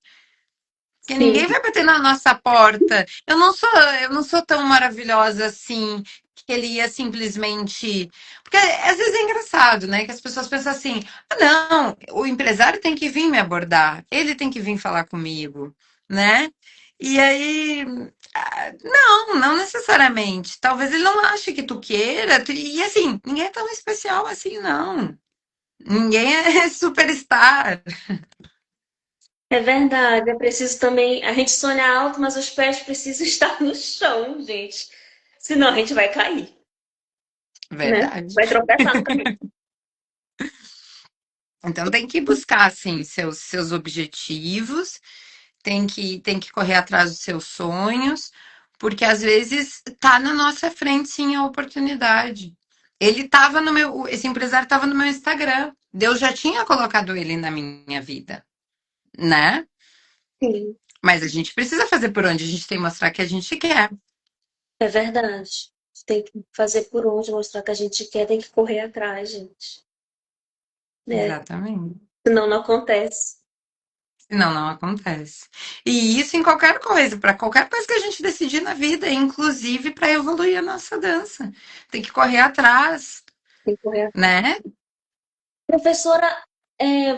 Porque Sim, ninguém vai bater na nossa porta. Eu não sou tão maravilhosa assim que ele ia simplesmente. Porque às vezes é engraçado, né? Que as pessoas pensam assim: ah, não, o empresário tem que vir me abordar, ele tem que vir falar comigo, né? E aí. Não, não necessariamente. Talvez ele não ache que tu queira. E assim, ninguém é tão especial assim, não. Ninguém é superstar. é verdade. É preciso também. A gente sonha alto, mas os pés precisam estar no chão, gente. Senão a gente vai cair, né? Verdade. Vai tropeçar no caminho. Então tem que buscar assim seus objetivos, tem que correr atrás dos seus sonhos, porque às vezes tá na nossa frente sim a oportunidade. Esse empresário estava no meu Instagram. Deus já tinha colocado ele na minha vida, né? Sim, Mas a gente precisa fazer por onde a gente tem que mostrar que a gente quer. é verdade. Tem que fazer por onde, mostrar que a gente quer, tem que correr atrás, gente. Né? Exatamente. Senão não acontece. Senão não acontece. E isso em qualquer coisa, para qualquer coisa que a gente decidir na vida, inclusive para evoluir a nossa dança. Tem que correr atrás, Tem que correr. né? Professora,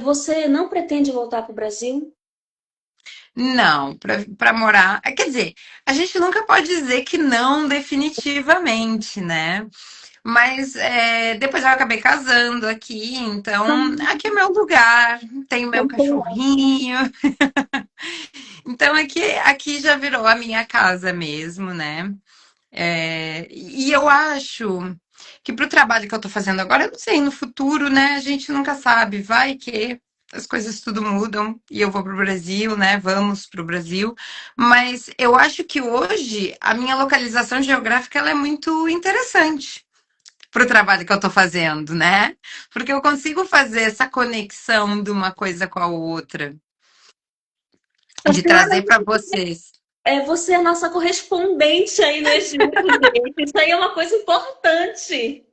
você não pretende voltar para o Brasil? Não, para morar. Quer dizer, a gente nunca pode dizer que não definitivamente, né? Mas depois eu acabei casando aqui, então aqui é meu lugar, tenho meu cachorrinho. Então aqui já virou a minha casa mesmo, né? E eu acho que para o trabalho que eu estou fazendo agora, eu não sei, no futuro, né? A gente nunca sabe, vai que as coisas tudo mudam e eu vou para o Brasil, né? Vamos para o Brasil. Mas eu acho que hoje a minha localização geográfica ela é muito interessante, pro trabalho que eu tô fazendo, né? Porque eu consigo fazer essa conexão de uma coisa com a outra, A de senhora, trazer para vocês. você é a nossa correspondente aí no Egito, gente. Isso aí é uma coisa importante.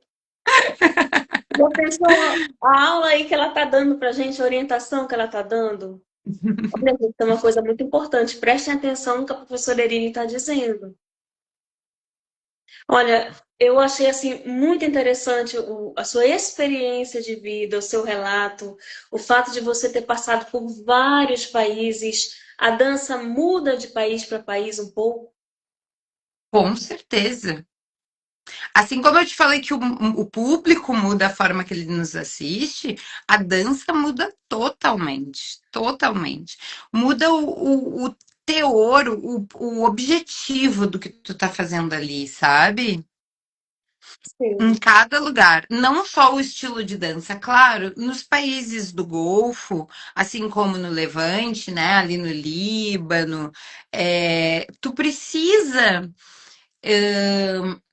Já pensou a aula aí que ela está dando para a gente, a orientação que ela está dando? Olha, gente, é uma coisa muito importante. Prestem atenção no que a professora Eline está dizendo. Olha, eu achei assim muito interessante a sua experiência de vida, o seu relato, o fato de você ter passado por vários países. A dança muda de país para país um pouco. Com certeza. Assim como eu te falei que o público muda a forma que ele nos assiste, a dança muda totalmente, totalmente. Muda o teor, o objetivo do que tu tá fazendo ali, sabe? Em Sim. cada lugar, não só o estilo de dança, claro, nos países do Golfo, assim como no Levante, né, ali no Líbano, tu precisa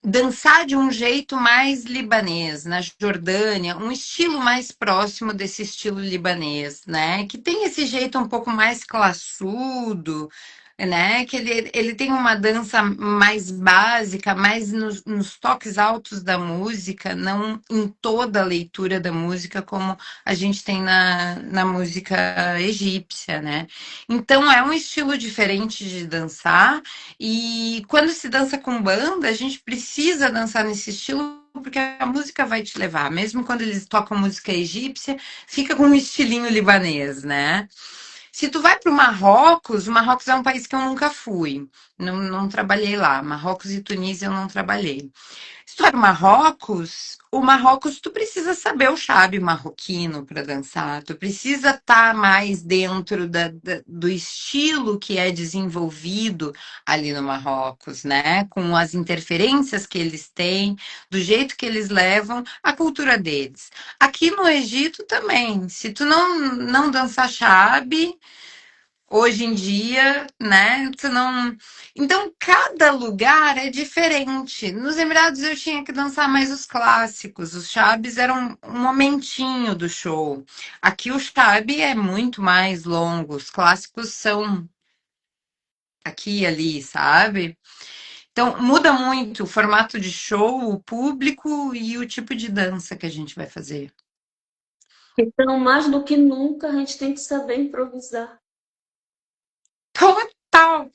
dançar de um jeito mais libanês, na Jordânia, um estilo mais próximo desse estilo libanês, né? Que tem esse jeito um pouco mais classudo, né? Que ele tem uma dança mais básica, mais nos toques altos da música, não em toda a leitura da música, como a gente tem na música egípcia, né? Então é um estilo diferente de dançar e quando se dança com banda, a gente precisa dançar nesse estilo porque a música vai te levar. Mesmo quando eles tocam música egípcia, fica com um estilinho libanês, né? Se tu vai para o Marrocos é um país que eu nunca fui, não trabalhei lá. Marrocos e Tunísia eu não trabalhei. Se tu vai pro Marrocos, o Marrocos tu precisa saber o chave marroquino para dançar, tu precisa estar mais dentro do estilo que é desenvolvido ali no Marrocos, né? Com as interferências que eles têm, do jeito que eles levam a cultura deles. Aqui no Egito também, se tu não dançar chave, hoje em dia, né? Tu não. Então, cada lugar é diferente. Nos Emirados eu tinha que dançar mais os clássicos. Os shabs eram um momentinho do show. Aqui o shab é muito mais longo. Os clássicos são aqui e ali, sabe? Então, muda muito o formato de show, o público e o tipo de dança que a gente vai fazer. Então, mais do que nunca, a gente tem que saber improvisar. Total,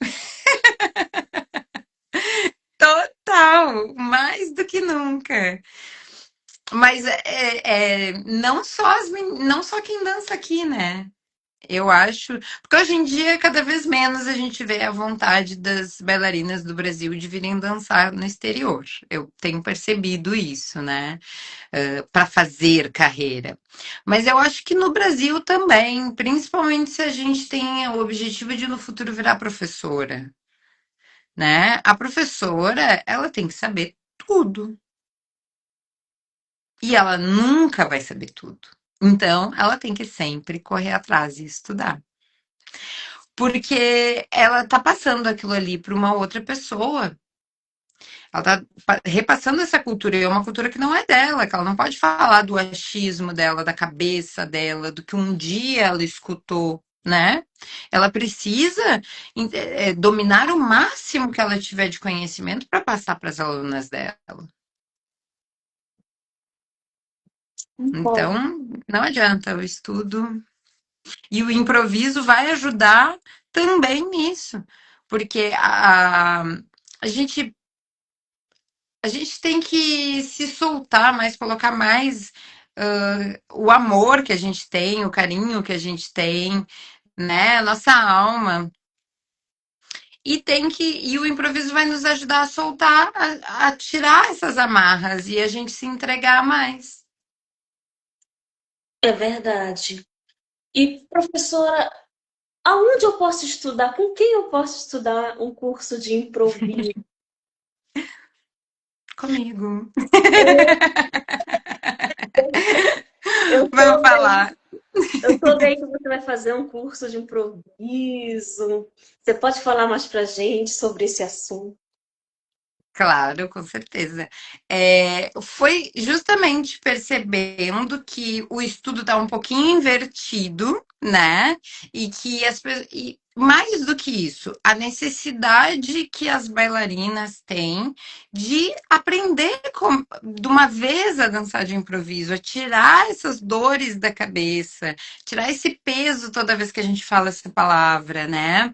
total, mais do que nunca. Mas não só não só quem dança aqui, né? Eu acho, porque hoje em dia cada vez menos a gente vê a vontade das bailarinas do Brasil de virem dançar no exterior. Eu tenho percebido isso, né? Para fazer carreira. Mas eu acho que no Brasil também, principalmente se a gente tem o objetivo de no futuro virar professora, né? A professora, ela tem que saber tudo. E ela nunca vai saber tudo. Então, ela tem que sempre correr atrás e estudar. Porque ela tá passando aquilo ali para uma outra pessoa. Ela tá repassando essa cultura, e é uma cultura que não é dela, que ela não pode falar do achismo dela, da cabeça dela, do que um dia ela escutou, né? Ela precisa dominar o máximo que ela tiver de conhecimento para passar para as alunas dela. Então, Concordo. não adianta, o estudo e o improviso vai ajudar também nisso, porque a gente, a gente tem que se soltar mais, colocar mais o amor que a gente tem, o carinho que a gente tem, né? A nossa alma. E o improviso vai nos ajudar a soltar, a tirar essas amarras e a gente se entregar mais. É verdade. E, professora, aonde eu posso estudar? Com quem eu posso estudar um curso de improviso? Comigo. Eu Vamos soube, falar. eu soube aí que você vai fazer um curso de improviso. Você pode falar mais pra gente sobre esse assunto? Claro, com certeza. Foi justamente percebendo que o estudo está um pouquinho invertido, né? E que e mais do que isso, a necessidade que as bailarinas têm de aprender de uma vez a dançar de improviso, a tirar essas dores da cabeça, tirar esse peso toda vez que a gente fala essa palavra, né?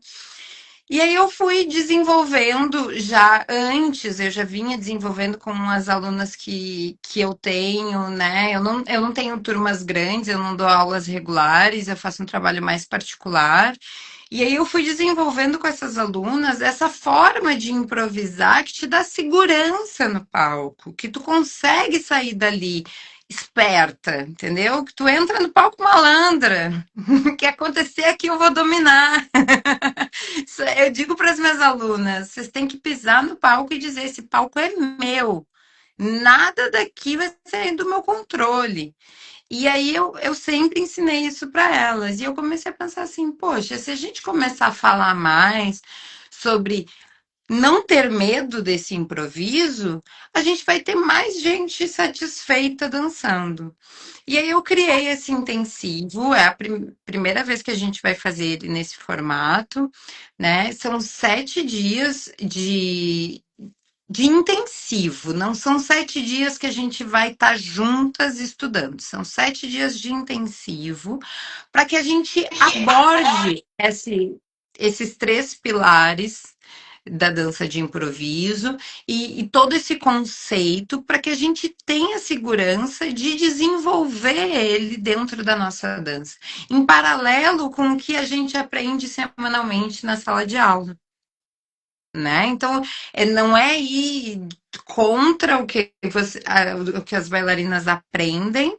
E aí eu fui desenvolvendo já antes, eu já vinha desenvolvendo com as alunas que eu tenho, né? Eu não tenho turmas grandes, eu não dou aulas regulares, eu faço um trabalho mais particular. E aí eu fui desenvolvendo com essas alunas essa forma de improvisar que te dá segurança no palco, que tu consegue sair dali esperta, entendeu? Que tu entra no palco malandra. O que acontecer aqui eu vou dominar. Eu digo para as minhas alunas, vocês têm que pisar no palco e dizer: esse palco é meu. Nada daqui vai sair do meu controle. E aí eu sempre ensinei isso para elas. E eu comecei a pensar assim, poxa, se a gente começar a falar mais sobre não ter medo desse improviso, a gente vai ter mais gente satisfeita dançando. E aí eu criei esse intensivo, é a primeira vez que a gente vai fazer ele nesse formato, né? São 7 dias de intensivo, não são 7 dias que a gente vai estar juntas estudando, são 7 dias de intensivo para que a gente aborde esses 3 pilares da dança de improviso e todo esse conceito para que a gente tenha segurança de desenvolver ele dentro da nossa dança, em paralelo com o que a gente aprende semanalmente na sala de aula. Né? Então, não é ir contra o que as bailarinas aprendem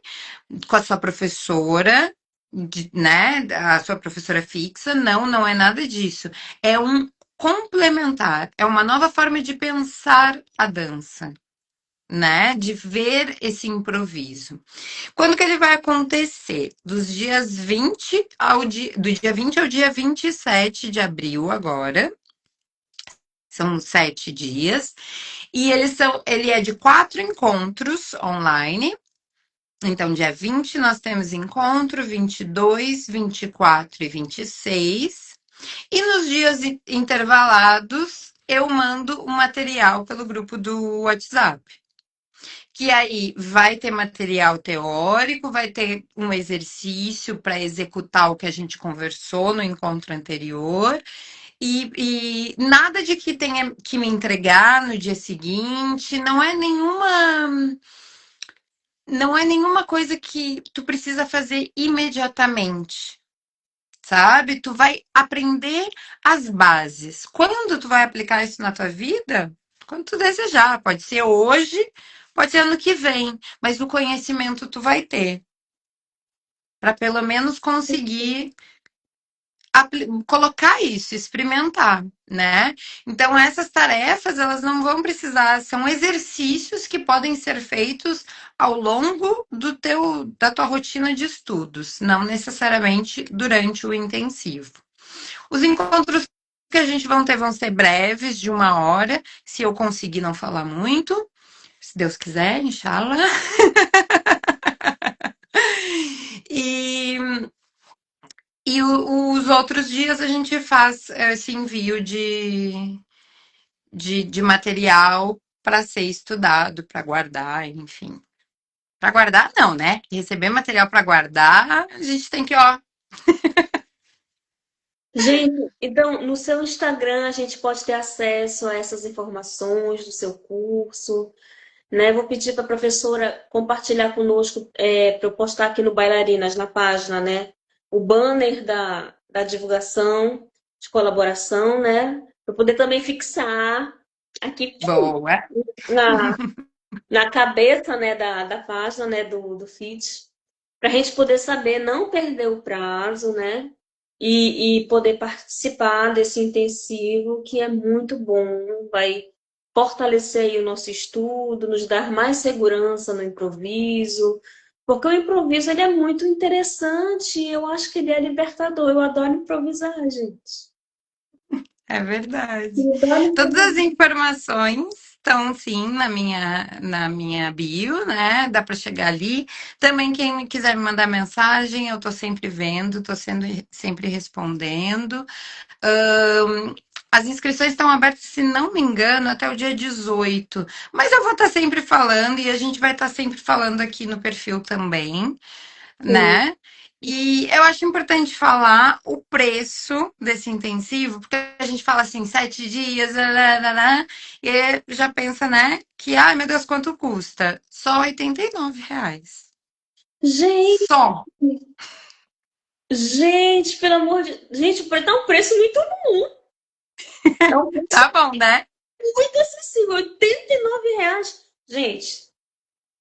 com a sua professora, né? A sua professora fixa. Não, não é nada disso. É um complementar, é uma nova forma de pensar a dança, né? De ver esse improviso. Quando que ele vai acontecer? Do dia 20 ao dia 27 de abril agora. São 7 dias. E ele é de 4 encontros online. Então, dia 20 nós temos encontro, 22, 24 e 26. E nos dias intervalados, eu mando o material pelo grupo do WhatsApp. Que aí vai ter material teórico, vai ter um exercício para executar o que a gente conversou no encontro anterior, e nada de que tenha que me entregar no dia seguinte, não é nenhuma coisa que tu precisa fazer imediatamente, sabe? Tu vai aprender as bases. Quando tu vai aplicar isso na tua vida? Quando tu desejar, pode ser hoje, pode ser ano que vem, mas o conhecimento tu vai ter para pelo menos conseguir colocar isso, experimentar, né? Então essas tarefas elas não vão precisar, são exercícios que podem ser feitos ao longo da tua rotina de estudos, não necessariamente durante o intensivo. Os encontros que a gente vão ser breves, de 1 hora, se eu conseguir não falar muito, se Deus quiser, inshallah. E os outros dias a gente faz esse envio de material para ser estudado, para guardar, enfim. Para guardar, não, né? Receber material para guardar, a gente tem que, ó. Gente, então no seu Instagram a gente pode ter acesso a essas informações do seu curso, né? Vou pedir para a professora compartilhar conosco, para eu postar aqui no Bailarinas, na página, né? O banner da divulgação de colaboração, né? Para poder também fixar aqui Boa. na, na cabeça, né, da página, né, do feed, para a gente poder saber, não perder o prazo, né? E poder participar desse intensivo que é muito bom, vai fortalecer aí o nosso estudo, nos dar mais segurança no improviso, porque o improviso ele é muito interessante, eu acho que ele é libertador, eu adoro improvisar, gente. É verdade. Me dá Todas as informações estão sim na minha bio, né? Dá para chegar ali. Também quem quiser me mandar mensagem, eu estou sempre vendo, estou sendo sempre respondendo. Ahn, as inscrições estão abertas, se não me engano, até o dia 18. Mas eu vou estar sempre falando e a gente vai estar sempre falando aqui no perfil também, sim. né? E eu acho importante falar o preço desse intensivo, porque a gente fala assim, 7 dias, lá, e aí já pensa, né, que, ai meu Deus, quanto custa? Só R$ 89. Gente, Só. gente, pelo amor de... Gente, tá um preço muito bom. É um preço Tá bom, né? muito acessível, R$ 89. Gente,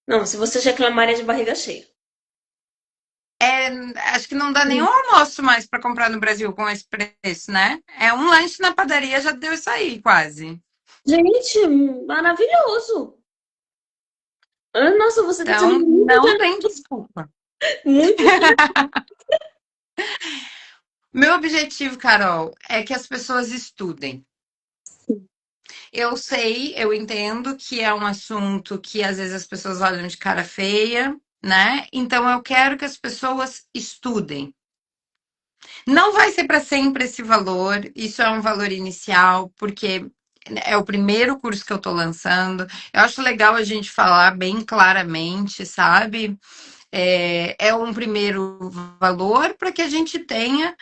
não, se vocês reclamarem é de barriga cheia. É, acho que não dá nenhum almoço mais para comprar no Brasil com esse preço, né? É um lanche na padaria já deu isso aí, quase. Gente, maravilhoso. Ah, nossa, você está sendo Então, muito não tem generoso. desculpa. Muito generoso. Meu objetivo, Carol, é que as pessoas estudem. Eu sei, eu entendo que é um assunto que às vezes as pessoas olham de cara feia, né? Então eu quero que as pessoas estudem. Não vai ser para sempre esse valor, isso é um valor inicial, porque é o primeiro curso que eu estou lançando. Eu acho legal a gente falar bem claramente, sabe? É um primeiro valor para que a gente tenha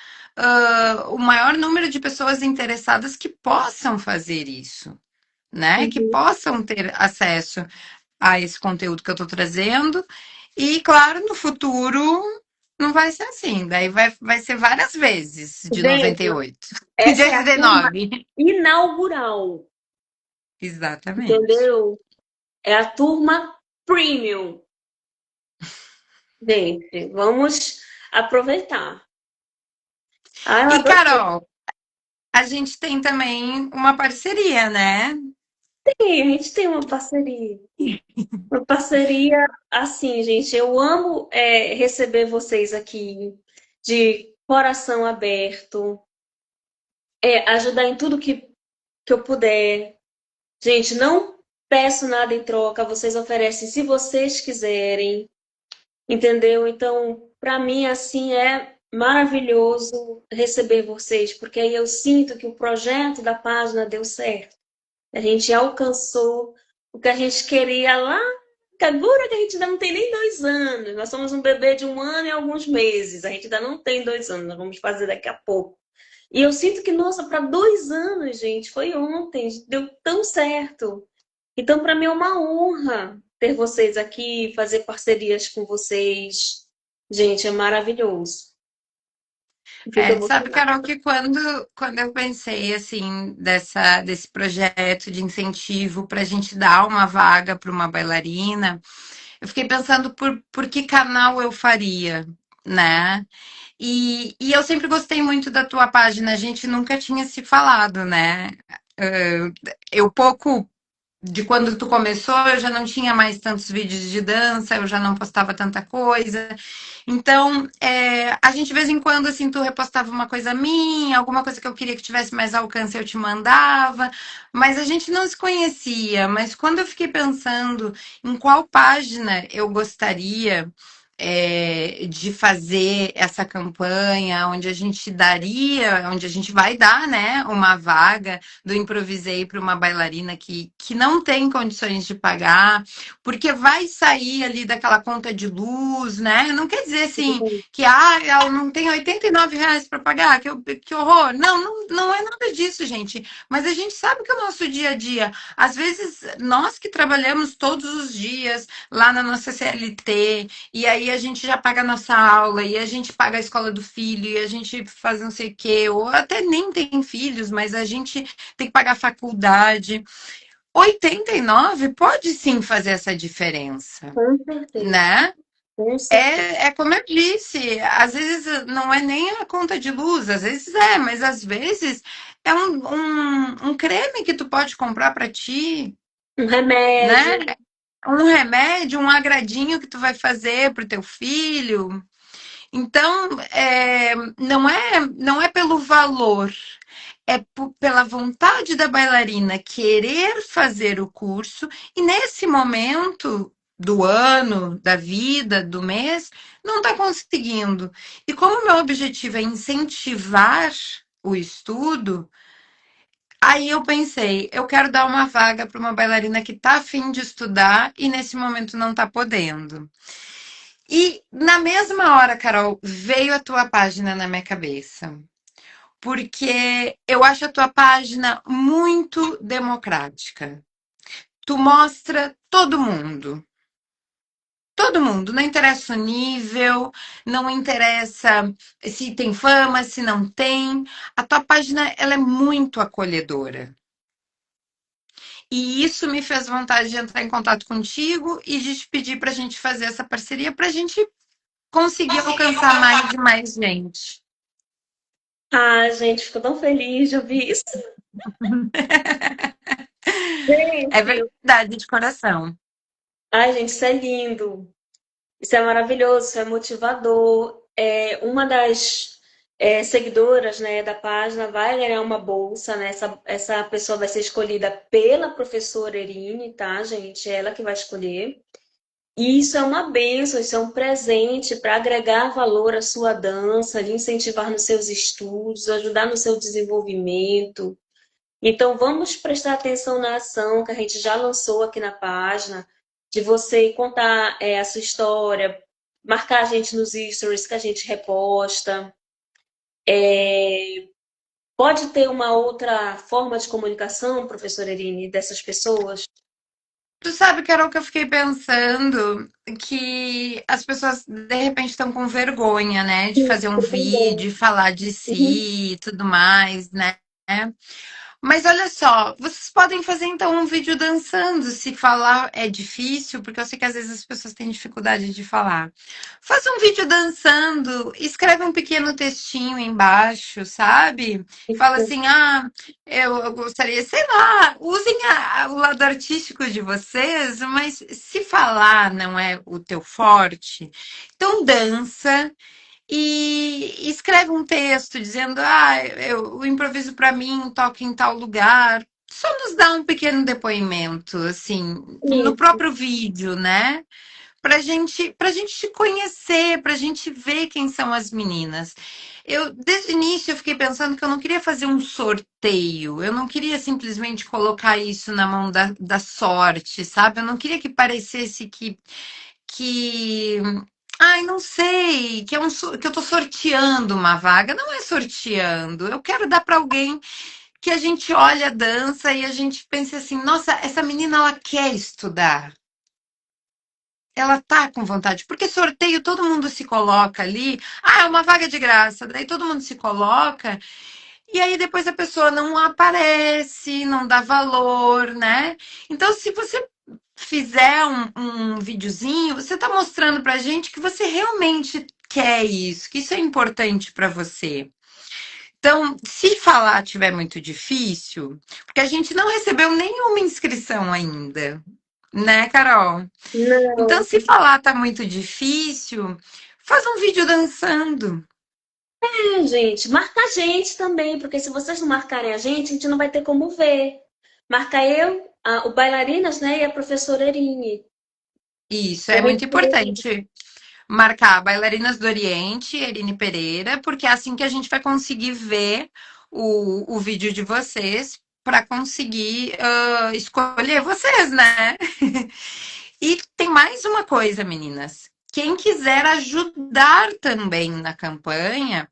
o maior número de pessoas interessadas que possam fazer isso, né? Que Uhum. possam ter acesso a esse conteúdo que eu estou trazendo. E, claro, no futuro não vai ser assim. Daí vai ser várias vezes de Gente, 98. De essa é a turma 89. inaugural, Exatamente. entendeu? É a turma premium. Gente, vamos aproveitar. Ah, eu E, adorei. Carol, a gente tem também uma parceria, né? A gente tem uma parceria. Uma parceria assim, gente. Eu amo receber vocês aqui de coração aberto, ajudar em tudo que eu puder. Gente, não peço nada em troca, vocês oferecem se vocês quiserem, entendeu? Então, para mim, assim, é maravilhoso receber vocês, porque aí eu sinto que o projeto da página deu certo. A gente alcançou o que a gente queria lá, que agora que a gente ainda não tem nem 2 anos. Nós somos um bebê de 1 ano e alguns meses. A gente ainda não tem 2 anos, nós vamos fazer daqui a pouco. E eu sinto que, nossa, para 2 anos, gente, foi ontem, deu tão certo. Então, para mim é uma honra ter vocês aqui, fazer parcerias com vocês. Gente, é maravilhoso. Fico Sabe, emocionada. Carol, que quando eu pensei assim desse projeto de incentivo para a gente dar uma vaga para uma bailarina, eu fiquei pensando por que canal eu faria, né? E eu sempre gostei muito da tua página, a gente nunca tinha se falado, né? Eu pouco de quando tu começou, eu já não tinha mais tantos vídeos de dança, eu já não postava tanta coisa. Então, a gente de vez em quando, assim, tu repostava uma coisa minha, alguma coisa que eu queria que tivesse mais alcance, eu te mandava, mas a gente não se conhecia. Mas quando eu fiquei pensando em qual página eu gostaria de fazer essa campanha, onde a gente daria, onde a gente vai dar, né, uma vaga do improvisei para uma bailarina que não tem condições de pagar, porque vai sair ali daquela conta de luz, né? Não quer dizer assim que ela não tem R$ 89 para pagar, que horror. Não, não, não é nada disso, gente. Mas a gente sabe que é o nosso dia a dia. Às vezes, nós que trabalhamos todos os dias lá na nossa CLT, e aí a gente já paga a nossa aula, e a gente paga a escola do filho, e a gente faz não sei o quê, ou até nem tem filhos, mas a gente tem que pagar a faculdade. 89 pode sim fazer essa diferença, Com certeza, né? com certeza. É como eu disse, às vezes não é nem a conta de luz, às vezes é, mas às vezes é um creme que tu pode comprar para ti, Um né? remédio. Um remédio, um agradinho que tu vai fazer pro teu filho. Então, não é pelo valor, é pela vontade da bailarina querer fazer o curso, e nesse momento do ano, da vida, do mês, não está conseguindo. E como meu objetivo é incentivar o estudo, aí eu pensei, eu quero dar uma vaga para uma bailarina que está afim de estudar e nesse momento não está podendo. E na mesma hora, Carol, veio a tua página na minha cabeça. Porque eu acho a tua página muito democrática. Tu mostra todo mundo. Todo mundo, não interessa o nível, não interessa se tem fama, se não tem. A tua página ela é muito acolhedora. E isso me fez vontade de entrar em contato contigo e de te pedir para a gente fazer essa parceria para a gente conseguir alcançar mais e mais gente. Ah, gente, fico tão feliz de ouvir isso. É Gente, verdade, de coração. ai, gente, isso é lindo. Isso é maravilhoso, isso é motivador. Uma das seguidoras, né, da página vai ganhar uma bolsa, né? Essa pessoa vai ser escolhida pela professora Erine, tá, gente? É ela que vai escolher. E isso é uma bênção, isso é um presente para agregar valor à sua dança, lhe incentivar nos seus estudos, ajudar no seu desenvolvimento. Então, vamos prestar atenção na ação que a gente já lançou aqui na página, de você contar a sua história, marcar a gente nos stories que a gente reposta. Pode ter uma outra forma de comunicação, professora Irine, dessas pessoas? Tu sabe, Carol, que eu fiquei pensando que as pessoas de repente estão com vergonha, né, de fazer um Eu também. vídeo, falar de Uhum. si e tudo mais, né? Mas olha só, vocês podem fazer então um vídeo dançando, se falar é difícil, porque eu sei que às vezes as pessoas têm dificuldade de falar. Faz um vídeo dançando, escreve um pequeno textinho embaixo, sabe? Fala assim: ah, eu gostaria, sei lá, usem o lado artístico de vocês, mas se falar não é o teu forte, então dança. E escreve um texto dizendo: ah, o improviso para mim toca em tal lugar. Só nos dá um pequeno depoimento, assim, no Isso. próprio vídeo, né? Pra gente te conhecer, pra gente ver quem são as meninas. Eu, desde o início, eu fiquei pensando que eu não queria fazer um sorteio, eu não queria simplesmente colocar isso na mão da sorte, sabe? Eu não queria que parecesse que ai, não sei, que que eu tô sorteando uma vaga. Não é sorteando. Eu quero dar para alguém que a gente olha a dança e a gente pense assim: nossa, essa menina ela quer estudar. Ela tá com vontade, porque sorteio todo mundo se coloca ali, ah, é uma vaga de graça, daí todo mundo se coloca, e aí depois a pessoa não aparece, não dá valor, né? Então, se você fizer um videozinho, você está mostrando para a gente que você realmente quer isso, que isso é importante para você. Então, se falar tiver muito difícil, porque a gente não recebeu nenhuma inscrição ainda, né, Carol? Então, Não, se falar tá muito difícil, faz um vídeo dançando. gente, marca a gente também, porque se vocês não marcarem a gente não vai ter como ver. Marca eu, o Bailarinas, né, e a professora Erine. Isso é A muito gente importante. Marcar Bailarinas do Oriente, Erine Pereira, porque é assim que a gente vai conseguir ver o vídeo de vocês para conseguir escolher vocês, né? E tem mais uma coisa, meninas. Quem quiser ajudar também na campanha,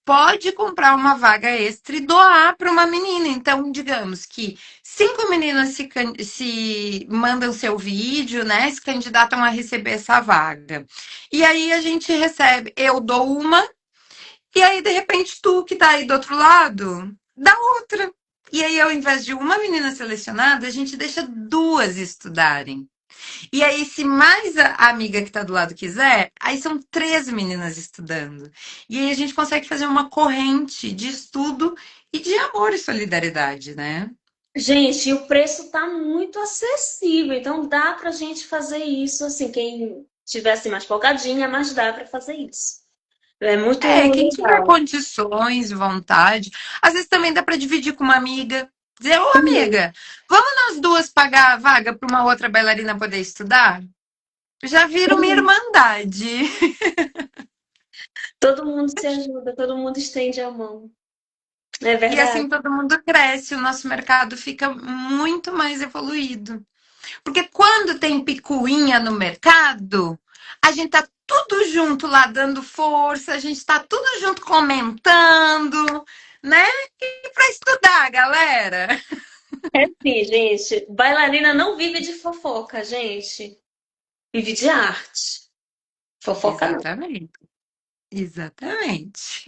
pode comprar uma vaga extra e doar para uma menina. Então, digamos que 5 meninas se mandam seu vídeo, né? Se candidatam a receber essa vaga. E aí a gente recebe, eu dou uma, e aí, de repente, tu que tá aí do outro lado, dá outra. E aí, ao invés de uma menina selecionada, a gente deixa duas estudarem. E aí, se mais a amiga que está do lado quiser, aí são 3 meninas estudando. E aí a gente consegue fazer uma corrente de estudo e de amor e solidariedade, né? Gente, e o preço tá muito acessível, então dá pra gente fazer isso, assim, quem tivesse mais folgadinha, mas dá pra fazer isso. É muito É, quem tiver legal. condições, vontade, às vezes também dá para dividir com uma amiga. Dizer, ô Uhum. amiga, vamos nós duas pagar a vaga para uma outra bailarina poder estudar? Já vira uma Uhum. irmandade. Todo mundo se ajuda, todo mundo estende a mão. É E verdade. assim todo mundo cresce, o nosso mercado fica muito mais evoluído. Porque quando tem picuinha no mercado, a gente tá tudo junto lá dando força, a gente tá tudo junto comentando, né? E para estudar, galera. É sim, gente. Bailarina não vive de fofoca, gente. Vive de arte. Fofoca não. Exatamente, exatamente.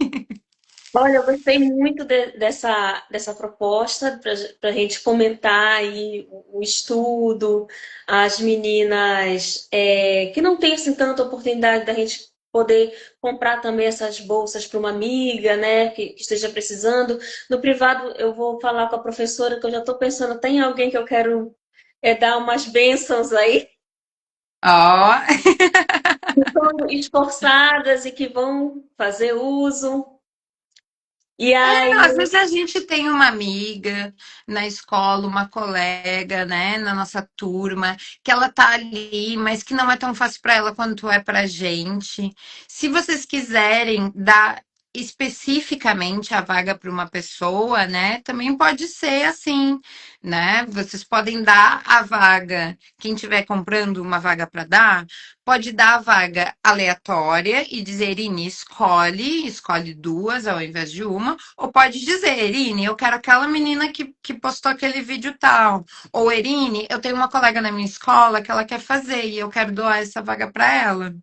Olha, eu gostei muito dessa proposta para a gente comentar aí o estudo, as meninas que não têm assim, tanta oportunidade da gente poder comprar também essas bolsas para uma amiga, né, que esteja precisando. No privado, eu vou falar com a professora, que eu já estou pensando, tem alguém que eu quero dar umas bênçãos aí, Ó, que são esforçadas e que vão fazer uso. E não, aí, às vezes a gente tem uma amiga na escola, uma colega, né, na nossa turma, que ela tá ali, mas que não é tão fácil para ela quanto é pra gente. Se vocês quiserem dar especificamente a vaga para uma pessoa, né, também pode ser assim, né? Vocês podem dar a vaga, quem estiver comprando uma vaga para dar, pode dar a vaga aleatória e dizer, Irini, escolhe duas ao invés de uma. Ou pode dizer, Erine, eu quero aquela menina que postou aquele vídeo tal. Ou, Erine, eu tenho uma colega na minha escola que ela quer fazer e eu quero doar essa vaga para ela.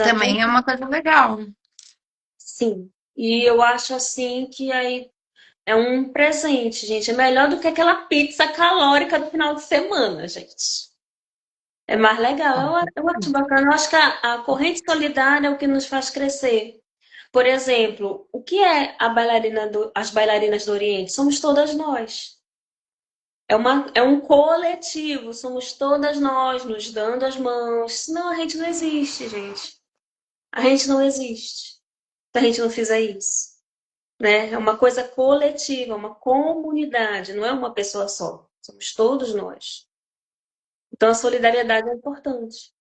Também é exatamente. uma coisa legal. Sim. E eu acho assim que aí é um presente, gente. É melhor do que aquela pizza calórica do final de semana, gente. É mais legal. Eu acho bacana. Eu acho que a corrente solidária é o que nos faz crescer. Por exemplo, o que é as bailarinas do Oriente? Somos todas nós. É um coletivo, somos todas nós nos dando as mãos. Senão a gente não existe, gente. A gente não existe se a gente não fizer isso. Né? É uma coisa coletiva, uma comunidade, não é uma pessoa só. Somos todos nós. Então a solidariedade é importante.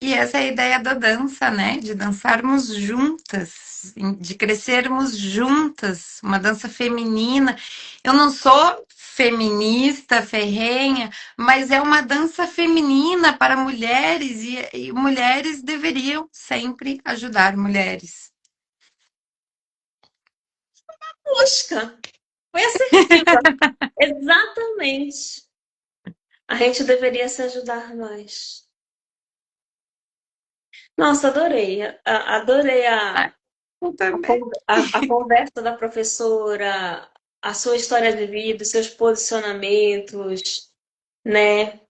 E essa é a ideia da dança, né? De dançarmos juntas, de crescermos juntas, uma dança feminina. Eu não sou feminista, ferrenha, mas é uma dança feminina para mulheres e mulheres deveriam sempre ajudar mulheres. Busca, foi assertiva. Exatamente. A gente deveria se ajudar mais. Nossa, adorei. Adorei Ah, eu também. a conversa da professora, a sua história de vida, os seus posicionamentos, né?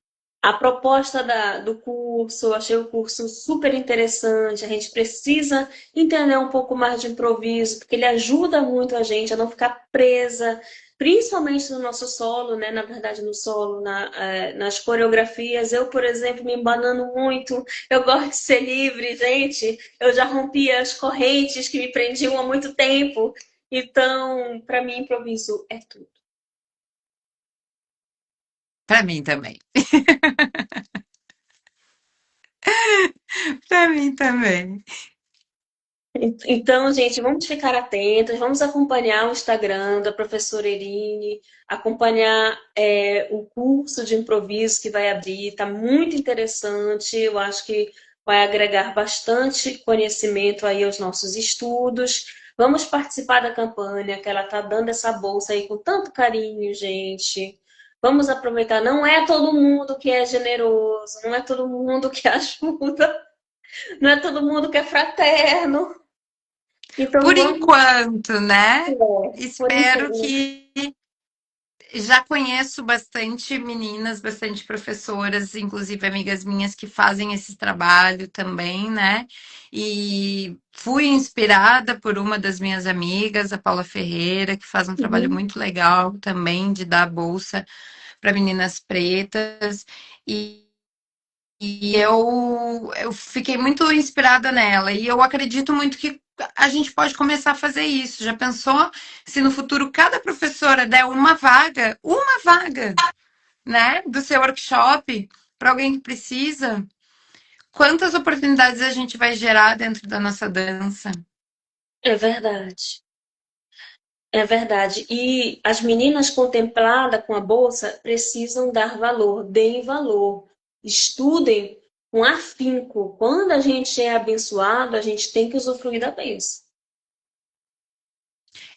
A proposta do curso, eu achei o curso super interessante. A gente precisa entender um pouco mais de improviso, porque ele ajuda muito a gente a não ficar presa, principalmente no nosso solo, né? Na verdade, no solo, nas coreografias. Eu, por exemplo, me embanando muito. Eu gosto de ser livre, gente. Eu já rompi as correntes que me prendiam há muito tempo. Então, para mim, improviso é tudo. Para mim também. Para mim também. Então, gente, vamos ficar atentos, vamos acompanhar o Instagram da professora Erine, acompanhar o curso de improviso que vai abrir, está muito interessante, eu acho que vai agregar bastante conhecimento aí aos nossos estudos. Vamos participar da campanha, que ela está dando essa bolsa aí com tanto carinho, gente. Vamos aproveitar, não é todo mundo que é generoso, não é todo mundo que ajuda, não é todo mundo que é fraterno. Então Por vamos, enquanto, né? por Espero enquanto. que já conheço bastante meninas, bastante professoras, inclusive amigas minhas que fazem esse trabalho também, né? E fui inspirada por uma das minhas amigas, a Paula Ferreira, que faz um trabalho Uhum. muito legal também de dar bolsa para meninas pretas. eu fiquei muito inspirada nela. E eu acredito muito que a gente pode começar a fazer isso. Já pensou se no futuro cada professora der uma vaga, né, do seu workshop para alguém que precisa? Quantas oportunidades a gente vai gerar dentro da nossa dança? É verdade. É verdade. E as meninas contempladas com a bolsa precisam dar valor, deem valor, estudem com afinco. Quando a gente é abençoado, a gente tem que usufruir da bênção.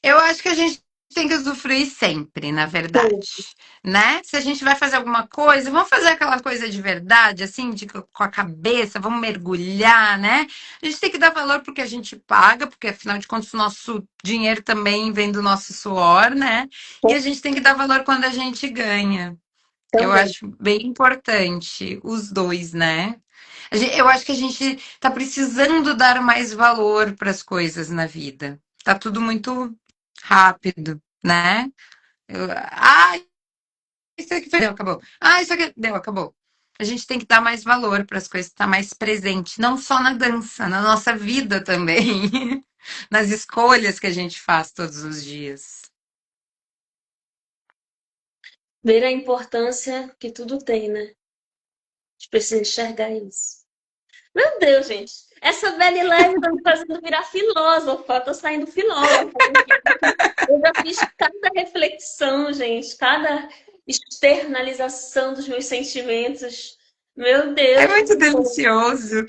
Eu acho que a gente tem que usufruir sempre, na verdade, né? Se a gente vai fazer alguma coisa, vamos fazer aquela coisa de verdade, assim, com a cabeça, vamos mergulhar, né? A gente tem que dar valor porque a gente paga, porque afinal de contas o nosso dinheiro também vem do nosso suor, né? E a gente tem que dar valor quando a gente ganha. Eu Também. acho bem importante os dois, né? Eu acho que a gente tá precisando dar mais valor para as coisas na vida. Tá tudo muito rápido, né? Isso aqui foi, deu, acabou. Isso aqui deu, acabou. A gente tem que dar mais valor para as coisas, estar mais presente, não só na dança, na nossa vida também, nas escolhas que a gente faz todos os dias. Ver a importância que tudo tem, né? A gente precisa enxergar isso. Meu Deus, gente. Essa Belle Leve tá me fazendo virar filósofa. Eu tô saindo filósofa aqui. Eu já fiz cada reflexão, gente, cada externalização dos meus sentimentos. Meu É Deus muito do céu. delicioso.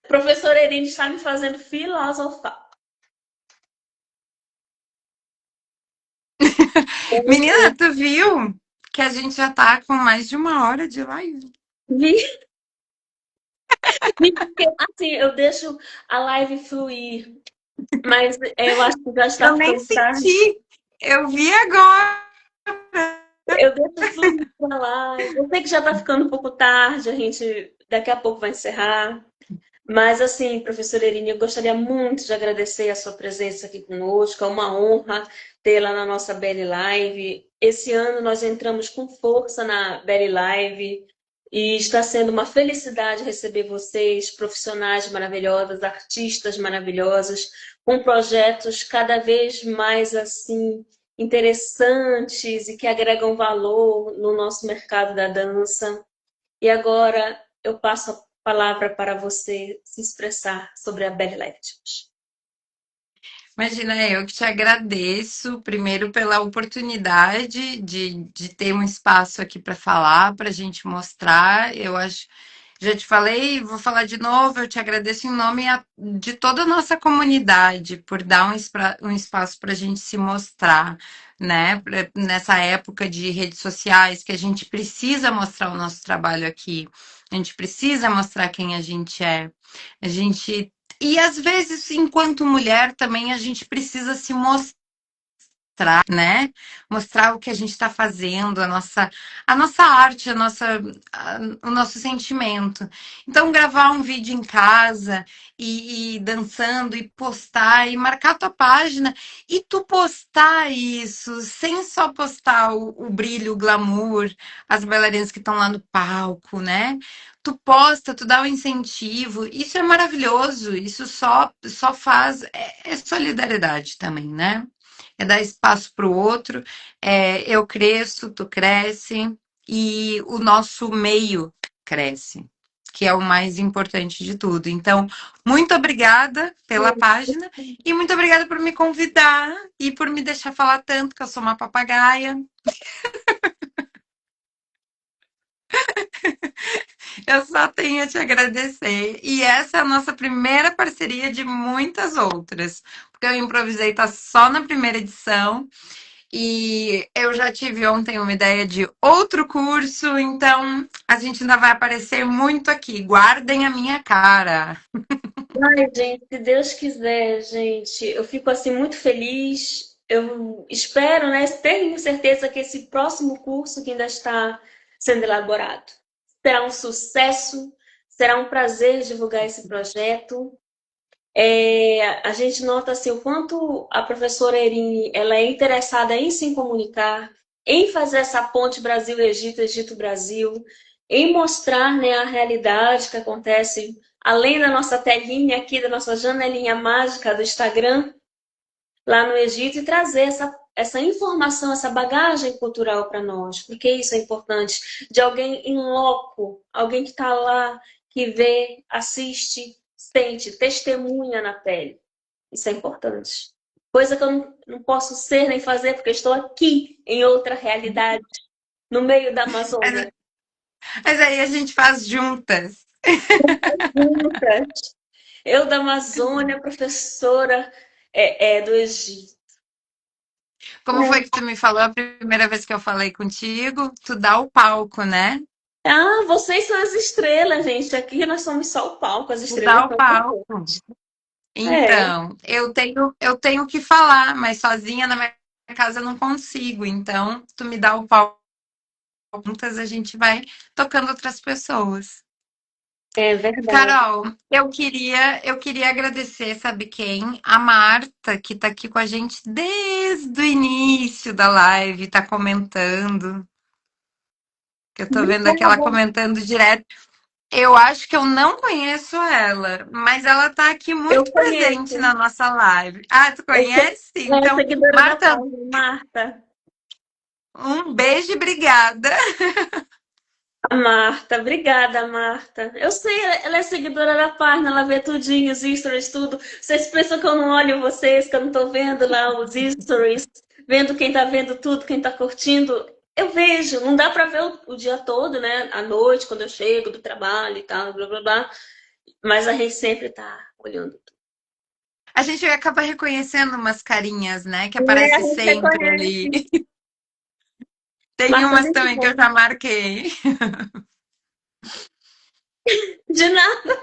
O professor Erin está me fazendo filosofar. Menina, tu viu que a gente já tá com mais de uma hora de live? Vi, porque, assim, eu deixo a live fluir, mas eu acho que já está Eu nem ficando tarde. senti. Eu vi agora. Eu deixo fluir para lá. Eu sei que já está ficando um pouco tarde, a gente daqui a pouco vai encerrar. Mas, assim, professora Irine, eu gostaria muito de agradecer a sua presença aqui conosco. É uma honra tê-la na nossa Belly Live. Esse ano nós entramos com força na Belly Live e está sendo uma felicidade receber vocês, profissionais maravilhosas, artistas maravilhosos, com projetos cada vez mais assim interessantes e que agregam valor no nosso mercado da dança. E agora eu passo a palavra para você se expressar sobre a Belly Left. Imagina, eu que te agradeço, primeiro pela oportunidade de ter um espaço aqui para falar, para a gente mostrar. Eu acho, já te falei, vou falar de novo, eu te agradeço em nome de toda a nossa comunidade por dar um espaço para a gente se mostrar, né? Nessa época de redes sociais, que a gente precisa mostrar o nosso trabalho aqui, a gente precisa mostrar quem a gente é. A gente e às vezes, enquanto mulher, também a gente precisa se mostrar, né? Mostrar o que a gente está fazendo, a nossa arte, o nosso sentimento. Então, gravar um vídeo em casa e dançando e postar e marcar tua página e tu postar isso sem só postar o brilho, o glamour, as bailarinas que estão lá no palco, né? Tu posta, tu dá o incentivo, isso é maravilhoso, isso só faz, é solidariedade também, né? É dar espaço para o outro, eu cresço, tu cresce e o nosso meio cresce, que é o mais importante de tudo. Então, muito obrigada pela página e muito obrigada por me convidar e por me deixar falar tanto, que eu sou uma papagaia. Eu só tenho a te agradecer. E essa é a nossa primeira parceria de muitas outras, porque eu improvisei, tá só na primeira edição. E eu já tive ontem uma ideia de outro curso, então a gente ainda vai aparecer muito aqui. Guardem a minha cara. Ai, gente, se Deus quiser, gente, eu fico assim muito feliz. Eu espero, né? Tenho certeza que esse próximo curso que ainda está sendo elaborado será um sucesso, será um prazer divulgar esse projeto. A gente nota assim, o quanto a professora Erin ela é interessada em se comunicar, em fazer essa ponte Brasil-Egito, Egito-Brasil. em mostrar, né, a realidade que acontece além da nossa telinha aqui, da nossa janelinha mágica do Instagram, lá no Egito, e trazer essa informação, essa bagagem cultural para nós, porque isso é importante, de alguém em loco, alguém que está lá, que vê, assiste, sente, testemunha na pele. Isso é importante. Coisa que eu não posso ser nem fazer, porque estou aqui em outra realidade, no meio da Amazônia. Mas aí a gente faz juntas. Juntas. Eu da Amazônia, professora do Egito. Como foi que tu me falou a primeira vez que eu falei contigo? Tu dá o palco, né? Ah, vocês são as estrelas, gente. Aqui nós somos só o palco, as Tu estrelas dá o são palco. vocês. É, Então, eu tenho que falar, mas sozinha na minha casa eu não consigo. Então, tu me dá o palco, juntas a gente vai tocando outras pessoas. é verdade. Carol, eu queria agradecer, sabe quem? A Marta, que tá aqui com a gente desde o início da live, tá comentando, que eu tô vendo aqui ela Obrigada. comentando direto. Eu acho que eu não conheço ela, mas ela tá aqui Eu muito presente conheço. na nossa live. Ah, tu Eu sou conhece? Então, seguidora da Marta, página, Marta. um beijo e obrigada. A Marta, obrigada, Marta. Eu sei, ela é seguidora da página, ela vê tudinho, os stories, tudo. Vocês pensam que eu não olho vocês, que eu não tô vendo lá os stories, vendo quem tá vendo tudo, quem tá curtindo? Eu vejo, não dá pra ver o dia todo, né? À noite, quando eu chego do trabalho e tal, blá blá blá. Mas a gente sempre tá olhando. A gente acaba reconhecendo umas carinhas, né, que É, a aparece gente sempre reconhece. ali. Tem Marta, umas gente também que eu boa. já marquei. De nada.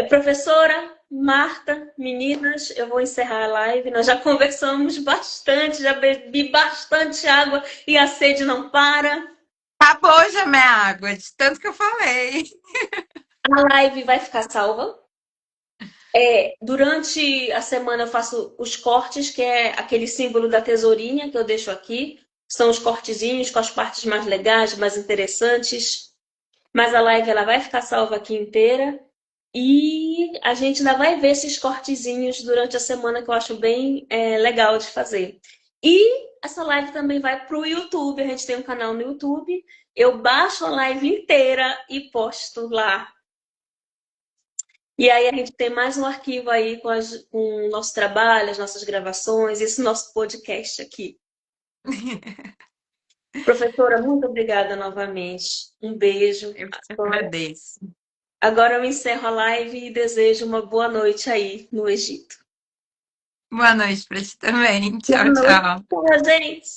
Professora Marta, meninas, eu vou encerrar a live. Nós já conversamos bastante, já bebi bastante água e a sede não para. Acabou já minha água, de tanto que eu falei. A live vai ficar salva. Durante a semana eu faço os cortes, que é aquele símbolo da tesourinha que eu deixo aqui. São os cortezinhos com as partes mais legais, mais interessantes. Mas a live ela vai ficar salva aqui inteira. E a gente ainda vai ver esses cortezinhos durante a semana que eu acho bem legal de fazer. E essa live também vai para o YouTube. A gente tem um canal no YouTube. Eu baixo a live inteira e posto lá. E aí a gente tem mais um arquivo aí com o nosso trabalho, as nossas gravações, esse nosso podcast aqui. Professora, muito obrigada novamente. Um beijo. Eu que te agradeço. Agora eu encerro a live e desejo uma boa noite aí no Egito. Boa noite para ti também. Boa Tchau, noite, tchau. gente.